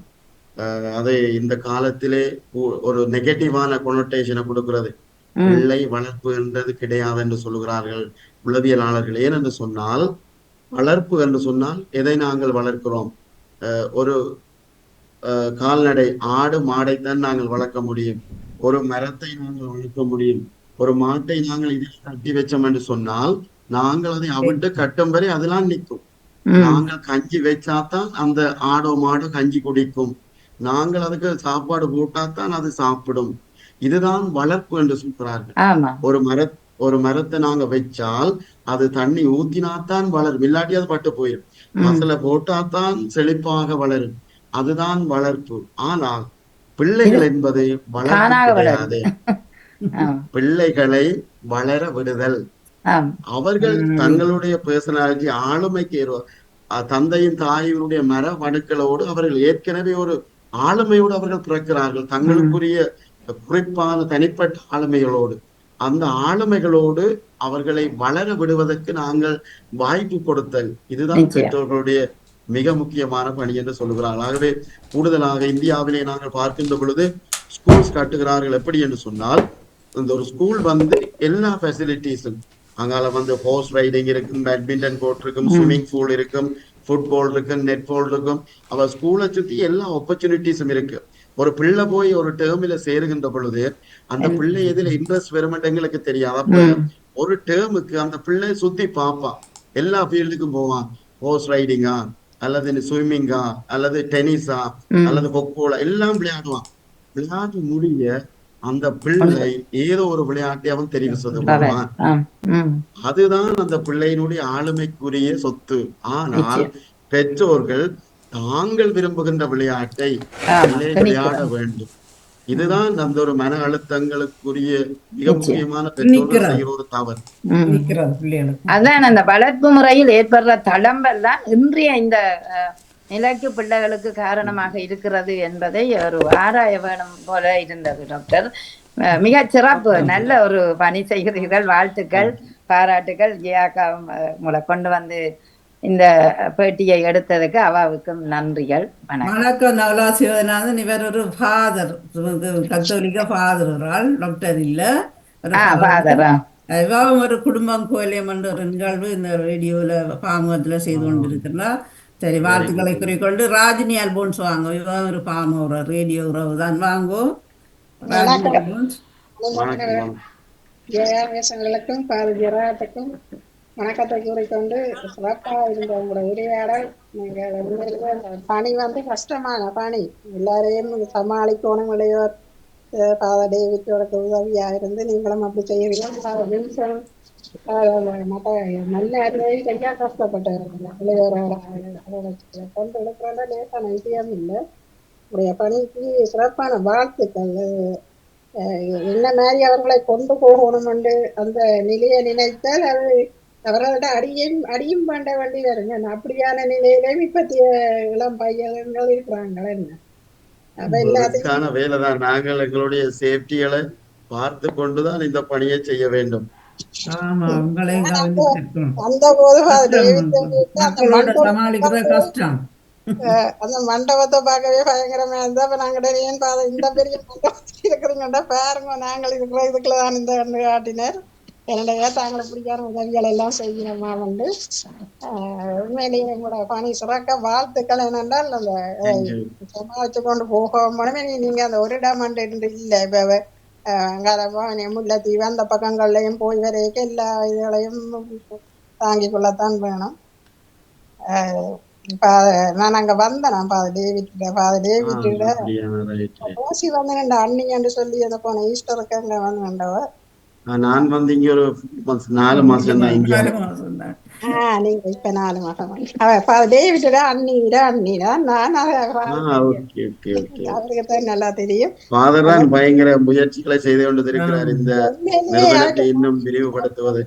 [SPEAKER 3] அதை இந்த காலத்திலே ஒரு நெகட்டிவான கொனோட்டேஷனை கொடுக்கிறது. பிள்ளை வளர்ப்பு என்றது கிடையாது என்று சொல்லுகிறார்கள் உளவியலாளர்கள். ஏனென்று சொன்னால், வளர்ப்பு என்று சொன்னால் எதை நாங்கள் வளர்க்கிறோம்? ஒரு கால்நடை ஆடு மாடைத்தான் நாங்கள் வளர்க்க முடியும். ஒரு மரத்தை நாங்கள் வளர்க்க முடியும். ஒரு மாட்டை நாங்கள் இதில் கட்டி வச்சோம் என்று சொன்னால் நாங்கள் அதை அவிட்டு கட்டும் வரை அதெல்லாம் நிற்கும். நாங்கள் கஞ்சி வச்சாதான் அந்த ஆடோ மாடோ கஞ்சி குடிக்கும். நாங்கள் அதுக்கு சாப்பாடு போட்டாத்தான் அது சாப்பிடும். இதுதான் வளர்ப்பு என்று சொல்கிறார்கள். ஒரு மரத்தை நாங்க வச்சால் அது தண்ணி ஊத்தினாத்தான் வளரும், இல்லாட்டி அது பட்டு போயிடும். மசலை போட்டாத்தான் செழிப்பாக வளரும். அதுதான் வளர்ப்பு. ஆனால் பிள்ளைகள் என்பது வளர்ப்பு கிடையாது. பிள்ளைகளை வளர விடுதல், அவர்கள் தங்களுடைய பர்சனாலிட்டி ஆளுமைக்கு தந்தையின் தாயினுடைய மரபணுக்களோடு அவர்கள் ஏற்கனவே ஒரு ஆளுமையோடு அவர்கள் பிறக்கிறார்கள். தங்களுக்குரிய குறிப்பான தனிப்பட்ட ஆளுமைகளோடு, அந்த ஆளுமைகளோடு அவர்களை வளர விடுவதற்கு நாங்கள் வாய்ப்பு கொடுத்தல், இதுதான் பெற்றோர்களுடைய மிக முக்கியமான பணி என்று சொல்லுகிறார்கள். ஆகவே கூடுதலாக இந்தியாவிலே நாங்கள் பார்க்கின்ற பொழுது ஸ்கூல்ஸ் கட்டுகிறார்கள். எப்படி என்று சொன்னால், இந்த ஒரு ஸ்கூல் எல்லா ஃபெசிலிட்டிஸும், அங்கால ஹார்ஸ் ரைடிங் இருக்கும், பேட்மிண்டன் கோர்ட் இருக்கும், ஸ்விம்மிங் பூல் இருக்கும், ஃபுட்பால் இருக்கும், நெட்பால் இருக்கும். அவ ஸ்கூலை சுற்றி எல்லா ஆப்பர்ச்சுனிட்டிஸும் இருக்கு. ஒரு பிள்ளை போய் ஒரு டேர்மில சேருகின்ற பொழுது அந்த பிள்ளை எதுல இன்ட்ரெஸ்ட் வருமெண்ட் எங்களுக்கு தெரியாது. அப்ப ஒரு டேர்முக்கு அந்த பிள்ளை சுத்தி பார்ப்பான், எல்லா ஃபீல்டுக்கும் போவான். ஹார்ஸ் ரைடிங்கா, அல்லது ஸ்விம்மிங்கா, அல்லது டென்னிஸா, அல்லது கொக்கோலா, எல்லாம் விளையாடுவான். விளையாட்டு முடிய அந்த பிள்ளை ஏதோ ஒரு விளையாட்டை அவன் தெரிவு செய்வான். அதுதான் அந்த பிள்ளையினுடைய ஆளுமைக்குரிய சொத்து. ஆனால் பெற்றோர்கள் தாங்கள் விரும்புகின்ற விளையாட்டை விளையாட வேண்டும். இதுதான் அந்த ஒரு மன அழுத்தங்களுக்குரிய மிக முக்கியமான பெற்றோர்கள் செய்கிற ஒரு தவறு.
[SPEAKER 6] அதான் அந்த வளர்ப்பு முறையில் ஏற்படுற தளம்பல் தான் இன்றைய இந்த நிலைக்கு பிள்ளைகளுக்கு காரணமாக இருக்கிறது என்பதை ஒரு ஆராய வேணும் போல இருந்தது டாக்டர். மிக சிறப்பு, நல்ல ஒரு பணி செய்கிறீர்கள். வாழ்த்துக்கள், பாராட்டுகள். ஜியாக்கா உங்களை கொண்டு வந்து இந்த பேட்டியை எடுத்ததுக்கு அவாவுக்கும் நன்றிகள். வணக்கம்.
[SPEAKER 2] வணக்கம் நவலா சிவநாதன். இவர் ஒரு ஃபாதர், கத்தோலிக்க ஃபாதர், ஒரு ஆள், டாக்டர் இல்ல, ஒரு father. இவாவும் ஒரு குடும்பம் கோயிலியம் என்ற ஒரு நிகழ்வு இந்த ரேடியோல பாமுகத்துல செய்து கொண்டிருக்கிறார். சரி, வாழ்த்துக்களை குறிக்கொண்டு ராஜினி அல்போன்ஸ் வாங்க. இவன் ஒரு பாம ஒரு ரேடியோ உறவு தான். வாங்கோ ராஜினி அல்போன்ஸ்.
[SPEAKER 7] ஜெயாவேசங்களுக்கும் பாரதியராட்டுக்கும் வணக்கத்தை கூறிக்கொண்டு சிறப்பாக இருந்த உங்களோட உரையாடல். நீங்கள் பணி கஷ்டமான பணி, எல்லாரையும் சமாளிக்கணும். இளையோர் ஃபாதர் டேவிட்டோட உதவியா இருந்து நீங்களும் அப்படி செய்வீங்க. மற்ற நல்ல அறிவையும் செய்ய கஷ்டப்பட்டு இளையோரோட கொண்டு எடுக்கிறதா லேசான விஷயம் இல்லை. உடைய பணிக்கு சிறப்பான வாழ்த்துக்கள். என்ன மாதிரி அவர்களை கொண்டு போகணும் என்று அந்த நிலையை நினைத்தால் அது அவர்களோட அடியும் பண்ண வேண்டி வருங்க. அப்படியான நிலையிலும் இப்பத்திய இளம் பையன்கள் இருக்கிறாங்க. என்ன அப்ப எல்லாத்துக்கான
[SPEAKER 3] வேலைதான். நாங்கள் எங்களுடைய சேஃப்டிகளை பார்த்து கொண்டுதான் இந்த பணியை செய்ய வேண்டும்.
[SPEAKER 7] அந்த போது அந்த மண்டபத்தை பார்க்கவே பயங்கரமா இருந்தா. அப்ப நாங்க இந்த பெரிய மண்டபத்தில் இருக்கிறீங்கடா பாருங்க, நாங்கள் இருக்கிற இதுக்குள்ளதான் இந்த கண்டு காட்டினர். என்னுடைய தாங்களை பிடிக்காத உதவிகள் எல்லாம் செய்யணுமா வந்து உண்மையிலேயே கூட பணி சிறக்க வாழ்த்துக்கள். என்னென்றால் அந்த சமாளிச்சு கொண்டு போக முடியுமே. நீங்க அந்த ஒரு இடம் இல்லை. இப்ப முல்லைத்தீவு அந்த பக்கங்கள்லயும் போய் வரைக்கும் எல்லா இதுகளையும் தாங்கி கொள்ளத்தான் வேணும். இப்ப நான் அங்க வந்தேன் டேவிட் ஓசி வந்து அண்ணின்னு சொல்லி அதை போன ஈஸ்டருக்கு அங்க வந்தேன்டவ.
[SPEAKER 3] நான் வந்து இங்க ஒரு 4 மாசம் தான் இந்தியா.
[SPEAKER 7] நீங்க இப்ப 4 மாசம் டேவிட்டோட அண்ணிதான். நான் அவருக்கு தான் நல்லா தெரியும்.
[SPEAKER 3] ஃபாதர் தான் பயங்கர முயற்சிகளை செய்து கொண்டு இருக்கிறார் இந்த நிறுவனத்தை இன்னும் விரிவுபடுத்துவது.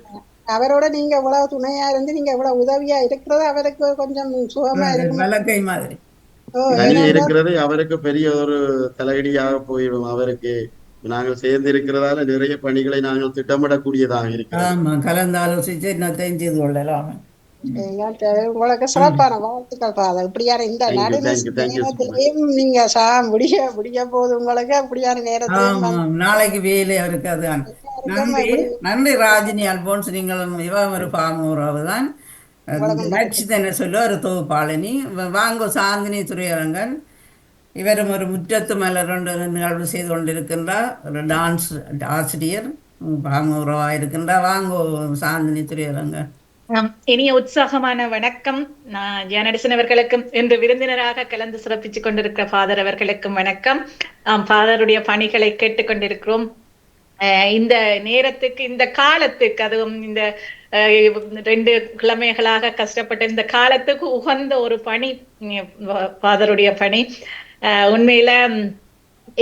[SPEAKER 7] அவரோட நீங்க இவ்வளவு துணையா இருந்து நீங்க இவ்வளவு உதவியா இருக்கிறது அவருக்கு கொஞ்சம் சுகமா
[SPEAKER 3] இருக்கிறது. அவருக்கு பெரிய ஒரு தலையடியாக போயிடும். அவருக்கு நாங்கள் சேர்ந்து இருக்கிறதால நிறைய பணிகளை நாங்கள் திட்டமிடக்கூடியதாக இருக்கிறோம்.
[SPEAKER 2] கலந்து ஆலோசிச்சு செய்து கொள்ளலாம்.
[SPEAKER 7] உங்களுக்கு சிறப்பான வாழ்த்துக்கள் ஃபாதர். இப்படியான இந்த நேரத்திலையும் நீங்க முடிய போது உங்களுக்கு அப்படியான நேரத்தில்
[SPEAKER 2] நாளைக்கு வேலை இருக்காது. நன்றி ராஜினி அல்போன்ஸ். நீங்களும் இவன் ஒரு பாமூராவு தான். என்ன சொல்ல ஒரு தொகுப்பாளினி வாங்கோ. சாந்தினி துறையரங்கன் இவரும் ஒரு முற்றத்து மலர் நிகழ்வு செய்து கொண்டிருக்கின்றார். ஒரு டான்ஸ் ஆசிரியர் பாமூராவாக இருக்கின்றார். வாங்கோ சாந்தினி துறையரங்கன்.
[SPEAKER 8] இனிய உற்சாகமான வணக்கம். நான் ஜெயநடிசன் அவர்களுக்கும் இன்று விருந்தினராக கலந்து சிறப்பித்துக் கொண்டிருக்கிற ஃபாதர் அவர்களுக்கும் வணக்கம். ஃபாதருடைய பணிகளை கேட்டுக்கொண்டிருக்கிறோம். இந்த நேரத்துக்கு, இந்த காலத்துக்கு, அதுவும் இந்த 2 கிழமைகளாக கஷ்டப்பட்ட இந்த காலத்துக்கு உகந்த ஒரு பணி ஃபாதருடைய பணி. உண்மையில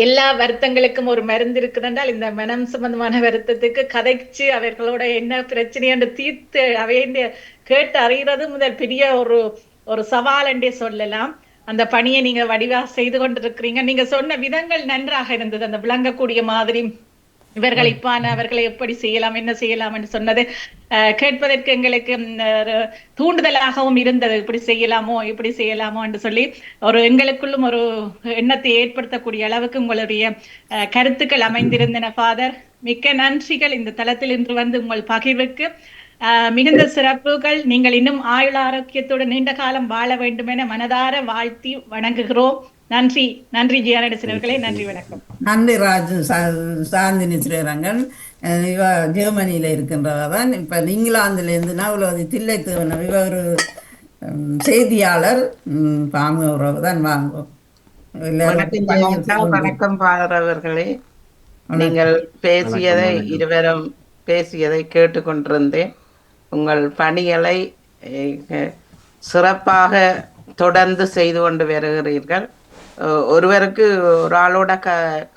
[SPEAKER 8] எல்லா வருத்தங்களுக்கும் ஒரு மருந்து இருக்குதுன்றால் இந்த மனம் சம்பந்தமான வருத்தத்துக்கு கதைச்சு அவர்களோட என்ன பிரச்சனை என்று தீர்த்து அவைய கேட்டு அறிகிறது முதல் பெரிய ஒரு சவால் என்றே சொல்லலாம். அந்த பணியை நீங்க வடிவா செய்து கொண்டிருக்கிறீங்க. நீங்க சொன்ன விதங்கள் நன்றாக இருந்தது. அந்த விளங்கக்கூடிய மாதிரி இவர்கள் அவர்களை எப்படி செய்யலாம், என்ன செய்யலாம் என்று சொன்னது கேட்பதற்கு எங்களுக்கு தூண்டுதலாகவும் இருந்தது. இப்படி செய்யலாமோ என்று சொல்லி எங்களுக்குள்ளும் ஒரு எண்ணத்தை ஏற்படுத்தக்கூடிய அளவுக்கு உங்களுடைய கருத்துக்கள் அமைந்திருந்தன ஃபாதர். மிக்க நன்றிகள் இந்த தளத்தில் இன்று வந்து உங்கள் பகிர்வுக்கு. மிகுந்த சிறப்புகள். நீங்கள் இன்னும் ஆயுள் ஆரோக்கியத்தோடு நீண்ட காலம் வாழ வேண்டும் என மனதார வாழ்த்தி வணங்குகிறோம். நன்றி ஜெயநடிசன் அவர்களே. நன்றி, வணக்கம்.
[SPEAKER 2] நன்றி ராஜு. சாந்தினி ஸ்ரீரங்கன் இவ ஜெர்மனியில இருக்கின்றதான். இப்ப இங்கிலாந்துலேருந்து நவலோதி தில்லைத்தேவன் இவ ஒரு செய்தியாளர் பாம உறவு தான். வாங்குவோம்.
[SPEAKER 9] வணக்கம் ஃபாதர் அவர்களே. நீங்கள் இருவரும் பேசியதை கேட்டுக்கொண்டிருந்தேன். உங்கள் பணிகளை சிறப்பாக தொடர்ந்து செய்து கொண்டு வருகிறீர்கள். ஒருவருக்கு ஒரு ஆளோட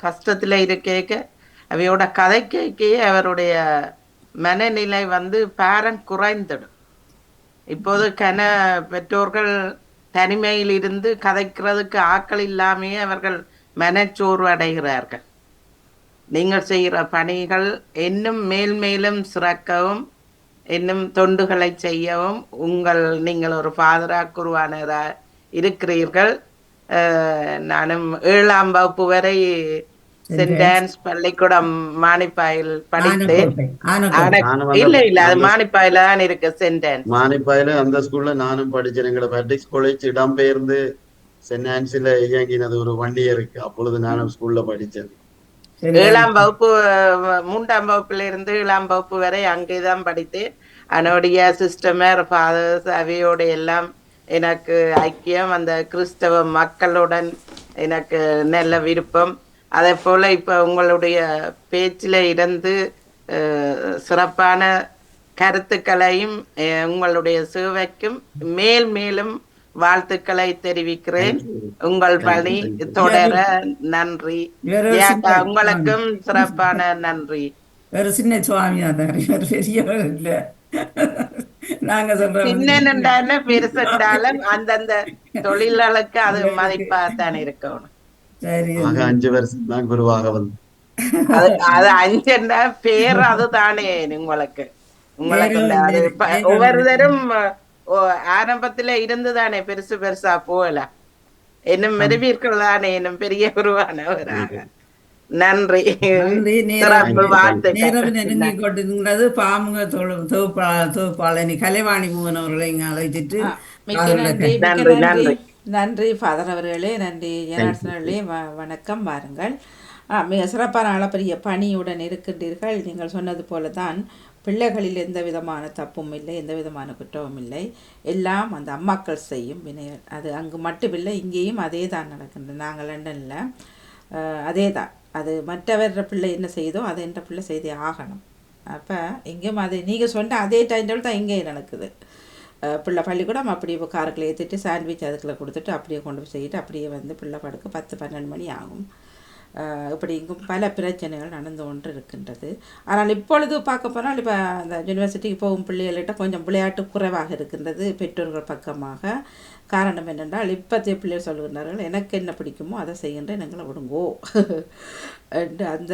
[SPEAKER 9] கஷ்டத்தில் இருக்க அவையோட கதை கேட்கையே அவருடைய மனநிலை பேரண்ட் குறைந்துடும். இப்போது பெற்றோர்கள் தனிமையில் இருந்து கதைக்கிறதுக்கு ஆட்கள் இல்லாமையே அவர்கள் மனச்சோர்வு அடைகிறார்கள். நீங்கள் செய்கிற பணிகள் இன்னும் மேலும் சிறக்கவும் இன்னும் தொண்டுகளை செய்யவும் நீங்கள் ஒரு ஃபாதராக குருவானதா இருக்கிறீர்கள். நானும் 7ஆம் வகுப்பு வரை சென்ட் ஆன்ஸ் பள்ளிக்கூடம் மானிப்பாயில் படித்தேன். இல்ல அது மானிப்பாயில தான் இருக்கு. சென்ட் ஆன்ஸ்
[SPEAKER 3] மானிப்பாயில அந்த ஸ்கூல்ல நானும் படிச்சேன். எங்களோட பேட்ரிக்ஸ் காலேஜ் இடம்பெயர்ந்து சென்ட் ஆன்ஸ்ல இயங்கினது ஒரு 1 இயருக்கு. அப்பொழுது நானும் ஸ்கூல்ல படிச்சேன்.
[SPEAKER 9] 7ஆம் வகுப்பு 3ஆம் வகுப்புல இருந்து 7ஆம் வகுப்பு வரை அங்கேதான் படித்தேன். அதனுடைய சிஸ்டமர் ஃபாதர்ஸ் அவையோட எல்லாம் எனக்கு ஐக்கியம். அந்த கிறிஸ்தவ மக்களுடன் எனக்கு நல்ல விருப்பம். அதே போல இப்ப உங்களுடைய பேச்சில இருந்து சிறப்பான கருத்துக்களையும் உங்களுடைய சேவைக்கும் மேல் மேலும் வாழ்த்துக்களை தெரிவிக்கிறேன். உங்கள் பணி தொடர நன்றி. உங்களுக்கும் சிறப்பான நன்றி.
[SPEAKER 2] வேற சின்ன சுவாமியாதான் பெரியவர் இல்ல. நாங்க
[SPEAKER 9] சின்ன பெருசுண்டாலும் அந்தந்த தொழில்களுக்கு அது மதிப்பாத்தான் இருக்கணும்.
[SPEAKER 3] 5 வருஷம் தான் குருவாக வந்து
[SPEAKER 9] அது 5 பேர் அதுதானே உங்களுக்கு ஒவ்வொருத்தரும் ஆரம்பத்துல இருந்துதானே பெருசு பெருசா போகலாம். இன்னும் மெருவீர்கள் தானே இன்னும் பெரிய குருவானவராக. நன்றி.
[SPEAKER 2] நெருங்கி கொண்டிருக்கிறது. பாமுக தொகுப்பாளனி கலைவாணி மோகன் அவர்களை இங்க அழைச்சிட்டு
[SPEAKER 1] நன்றி ஃபாதர் அவர்களே, நன்றி ஜனார்சனர்களே, வணக்கம். வாருங்கள். மிக சிறப்பான அளப்பரிய பணியுடன் இருக்கின்றீர்கள். நீங்கள் சொன்னது போல தான் பிள்ளைகளில் எந்த விதமான தப்பும் இல்லை, எந்த விதமான குற்றமும் இல்லை. எல்லாம் அந்த அம்மாக்கள் செய்யும் வினைகள். அது அங்கு மட்டுமில்லை, இங்கேயும் அதே தான் நடக்கின்றது. நாங்கள் லண்டனில் அதே தான். அது மற்றவர பிள்ளை என்ன செய்தோ அதை என்ற பிள்ளை செய்தே ஆகணும். அப்போ இங்கேயும் அது நீங்கள் சொன்ன அதே டைம் தான் இங்கேயும் நடக்குது. பிள்ளை பள்ளிக்கூடம் அப்படியே காருக்குள்ள ஏற்றிட்டு சாண்ட்விச் அதுக்குள்ளே கொடுத்துட்டு அப்படியே கொண்டு போய் செய்யிட்டு அப்படியே வந்து பிள்ளை படுக்க 10-12 மணி ஆகும். இப்படி இங்கும் பல பிரச்சனைகள் நடந்து கொண்டு இருக்கின்றது. ஆனால் இப்பொழுது பார்க்க போனால் இப்போ அந்த யூனிவர்சிட்டிக்கு போகும் பிள்ளைகள்கிட்ட கொஞ்சம் விளையாட்டு குறைவாக இருக்கின்றது பெற்றோர்கள் பக்கமாக. காரணம் என்னென்றால் இப்போத்தைய பிள்ளைகள் சொல்லுகின்றார்கள், எனக்கு என்ன பிடிக்குமோ அதை செய்கின்றேன், எங்களை விடுங்கோ அந்த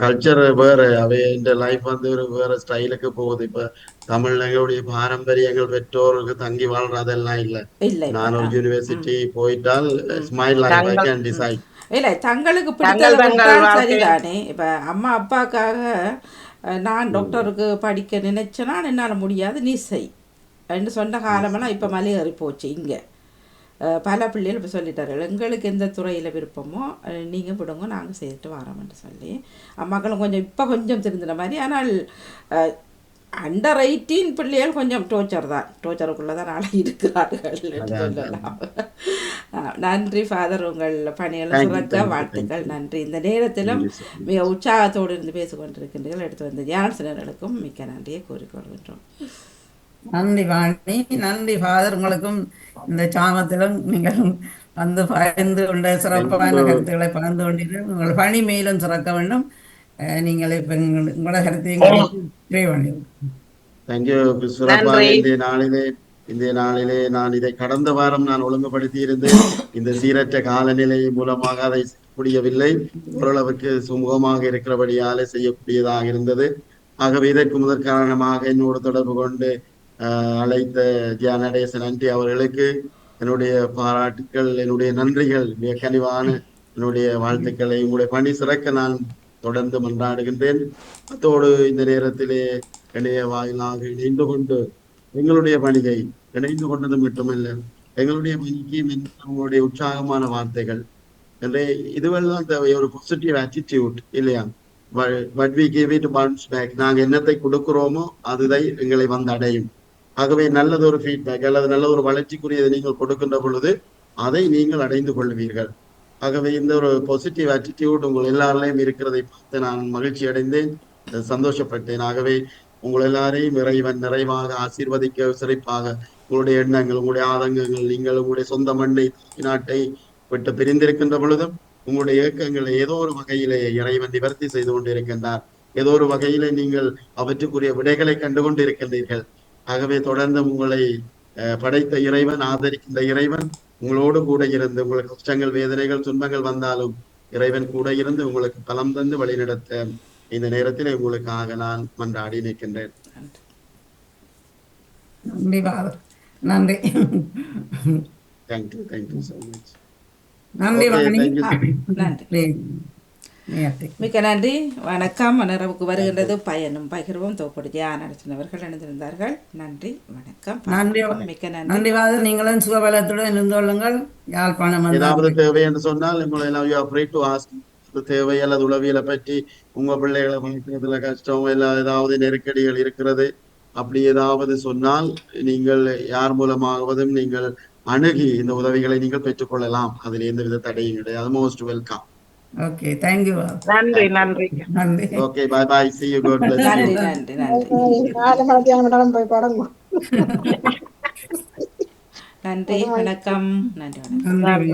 [SPEAKER 3] கல்ச்சர் வேறு. அவை இந்த லைஃப் வந்து ஒரு வேறு ஸ்டைலுக்கு போகுது. இப்போ தமிழ்நாடுடைய பாரம்பரியங்கள் பெற்றோருக்கு தங்கி வாழ்றதெல்லாம் இல்லை. நான் ஒரு யூனிவர்சிட்டி போயிட்டால் ஸ்மைல் லைஃப் கேன் டிசைட்.
[SPEAKER 1] இல்லை, தங்களுக்கு பிடித்தது சரிதானே. இப்போ அம்மா அப்பாக்காக நான் டாக்டருக்கு படிக்க நினைச்சேன்னா என்னால் முடியாது, நீ செய் என்று சொன்ன காலமெல்லாம் இப்போ மலையேறி போச்சு. இங்கே பல பிள்ளைகள் இப்போ சொல்லிட்டார்கள், எங்களுக்கு எந்த துறையில் விருப்பமோ நீங்கள் விடுங்க, நாங்கள் செய்துட்டு வரோம்னு சொல்லி அம்மாக்களும் கொஞ்சம் இப்போ கொஞ்சம் திருந்தின மாதிரி. ஆனால் அண்டர் 18 பிள்ளைகள் கொஞ்சம் டோச்சருக்குள்ளே தான் நாளை இருக்கிறார்கள் என்று சொல்லலாம். நன்றி ஃபாதர், உங்கள் பணிகளை சிறக்க வாழ்த்துக்கள். நன்றி. இந்த நேரத்திலும் மிக உற்சாகத்தோடு இருந்து பேசிக்கொண்டிருக்கின்றீர்கள். எடுத்து வந்த ஜான்சனர்களுக்கும் மிக்க நன்றியை கூறிக்கொள்கின்றோம்.
[SPEAKER 2] நன்றி வாணி. நன்றி ஃபாதர். உங்களுக்கும் இந்த சாமத்திலும் நீங்கள் வந்து பகிர்ந்து கொண்ட சிறப்பான கருத்துக்களை பகிர்ந்து கொண்டீர்கள். உங்கள் பணி மேலும் சிறக்க வேண்டும். நீங்கள் இப்ப உங்களோட கருத்தையும்
[SPEAKER 3] இந்த நாளிலே நான் இதை கடந்த வாரம் நான் ஒழுங்குபடுத்தி இருந்தேன். இந்த சீரற்ற காலநிலை மூலமாக அதை முடியவில்லை. ஓரளவுக்கு சுமூகமாக இருக்கிறபடியாலே செய்யக்கூடியதாக இருந்தது. ஆகவே இதற்கு முதற் காரணமாக என்னோடு தொடர்பு கொண்டு அழைத்த ஜியானடேசன் ஆண்டி அவர்களுக்கு என்னுடைய பாராட்டுக்கள், என்னுடைய நன்றிகள், மிக கனிவான என்னுடைய வாழ்த்துக்களை. உங்களுடைய பணி சிறக்க நான் தொடர்ந்து மன்றாடுகின்றேன். அத்தோடு இந்த நேரத்திலே இணைய வாயிலாக இணைந்து கொண்டு எங்களுடைய பணியை இணைந்து கொண்டது மட்டுமல்ல, எங்களுடைய பணிக்கு உங்களுடைய உற்சாகமான வார்த்தைகள் என்றே இதுவெல்லாம் தேவை. ஒரு பாசிட்டிவ் ஆட்டிடியூட் இல்லையா? what we give it bounce back. நாங்கள் என்னத்தை கொடுக்கிறோமோ அதுதை எங்களை வந்து அடையும். ஆகவே நல்லதொரு ஃபீட்பேக் அல்லது நல்ல ஒரு வளர்ச்சிக்குரியதை நீங்கள் கொடுக்கின்ற பொழுது அதை நீங்கள் அடைந்து கொள்வீர்கள். ஆகவே இந்த ஒரு பாசிட்டிவ் ஆட்டிடியூட் உங்கள் எல்லாரையும் இருக்கிறதை பார்த்து நான் மகிழ்ச்சி அடைந்தேன், சந்தோஷப்பட்டேன். ஆகவே உங்கள் எல்லாரையும் இறைவன் நிறைவாக ஆசீர்வதிக்க, சிறப்பாக உங்களுடைய எண்ணங்கள், உங்களுடைய ஆதங்கங்கள், நீங்கள் உங்களுடைய சொந்த மண்ணை நாட்டை விட்டு பிரிந்திருக்கின்ற பொழுதும் உங்களுடைய இயக்கங்களை ஏதோ ஒரு வகையிலே இறைவன் நிவர்த்தி செய்து கொண்டிருக்கின்றார். ஏதோ ஒரு வகையிலே நீங்கள் அவற்றுக்குரிய விடைகளை கண்டுகொண்டு இருக்கின்றீர்கள். ஆகவே தொடர்ந்து உங்களை படைத்த இறைவன், ஆதரிக்கின்ற இறைவன் உங்களோடு கூட இருந்து, உங்களுக்கு கஷ்டங்கள், வேதனைகள், துன்பங்கள் வந்தாலும் இறைவன் கூட இருந்து உங்களுக்கு பலம் தந்து வழிநடத்த இந்த நேரத்தில் உங்களுக்காக நான் மன்றாடி நிற்கின்றேன்.
[SPEAKER 2] நன்றி ஃபாதர். நன்றி.
[SPEAKER 3] Thank you so much.
[SPEAKER 2] நன்றி
[SPEAKER 3] Okay,
[SPEAKER 2] வாணி.
[SPEAKER 3] thank you.
[SPEAKER 1] நன்றி. மிக்க நன்றி. வணக்கம். மனரவுக்கு வருகின்றது பயனும் பகிர்வும் தோப்படி நடத்தினவர்கள் இணைந்திருந்தார்கள். நன்றி வணக்கம்.
[SPEAKER 2] நன்றி.
[SPEAKER 1] மிக்க நன்றி.
[SPEAKER 2] நன்றி ஃபாதர். நீங்களும் சுகபலத்துடன் இருந்து கொள்ளுங்கள். யாழ்ப்பாணம்
[SPEAKER 3] ஏதாவது தேவை என்று சொன்னால் you are free to ask. தேவை அல்லது உளவியலை பற்றி உங்க பிள்ளைகளை வளர்க்கிறதுல கஷ்டம் இல்ல ஏதாவது நெருக்கடிகள் இருக்கிறது அப்படி ஏதாவது சொன்னால் நீங்கள் யார் மூலமாகவதும் நீங்கள் அணுகி இந்த உதவிகளை நீங்கள் பெற்றுக்கொள்ளலாம். அதில் எந்த வித தடையும் கிடையாது. Most welcome.
[SPEAKER 2] Okay, thank you.
[SPEAKER 9] நன்றி நன்றி
[SPEAKER 2] நன்றி.
[SPEAKER 3] Okay, bye bye. See you. God bless you.
[SPEAKER 1] நன்றி நன்றி நன்றி.
[SPEAKER 7] 4 மணிக்கு போய் படங்கும்.
[SPEAKER 1] நன்றி வணக்கம். நன்றி வணக்கம்.
[SPEAKER 2] நன்றி.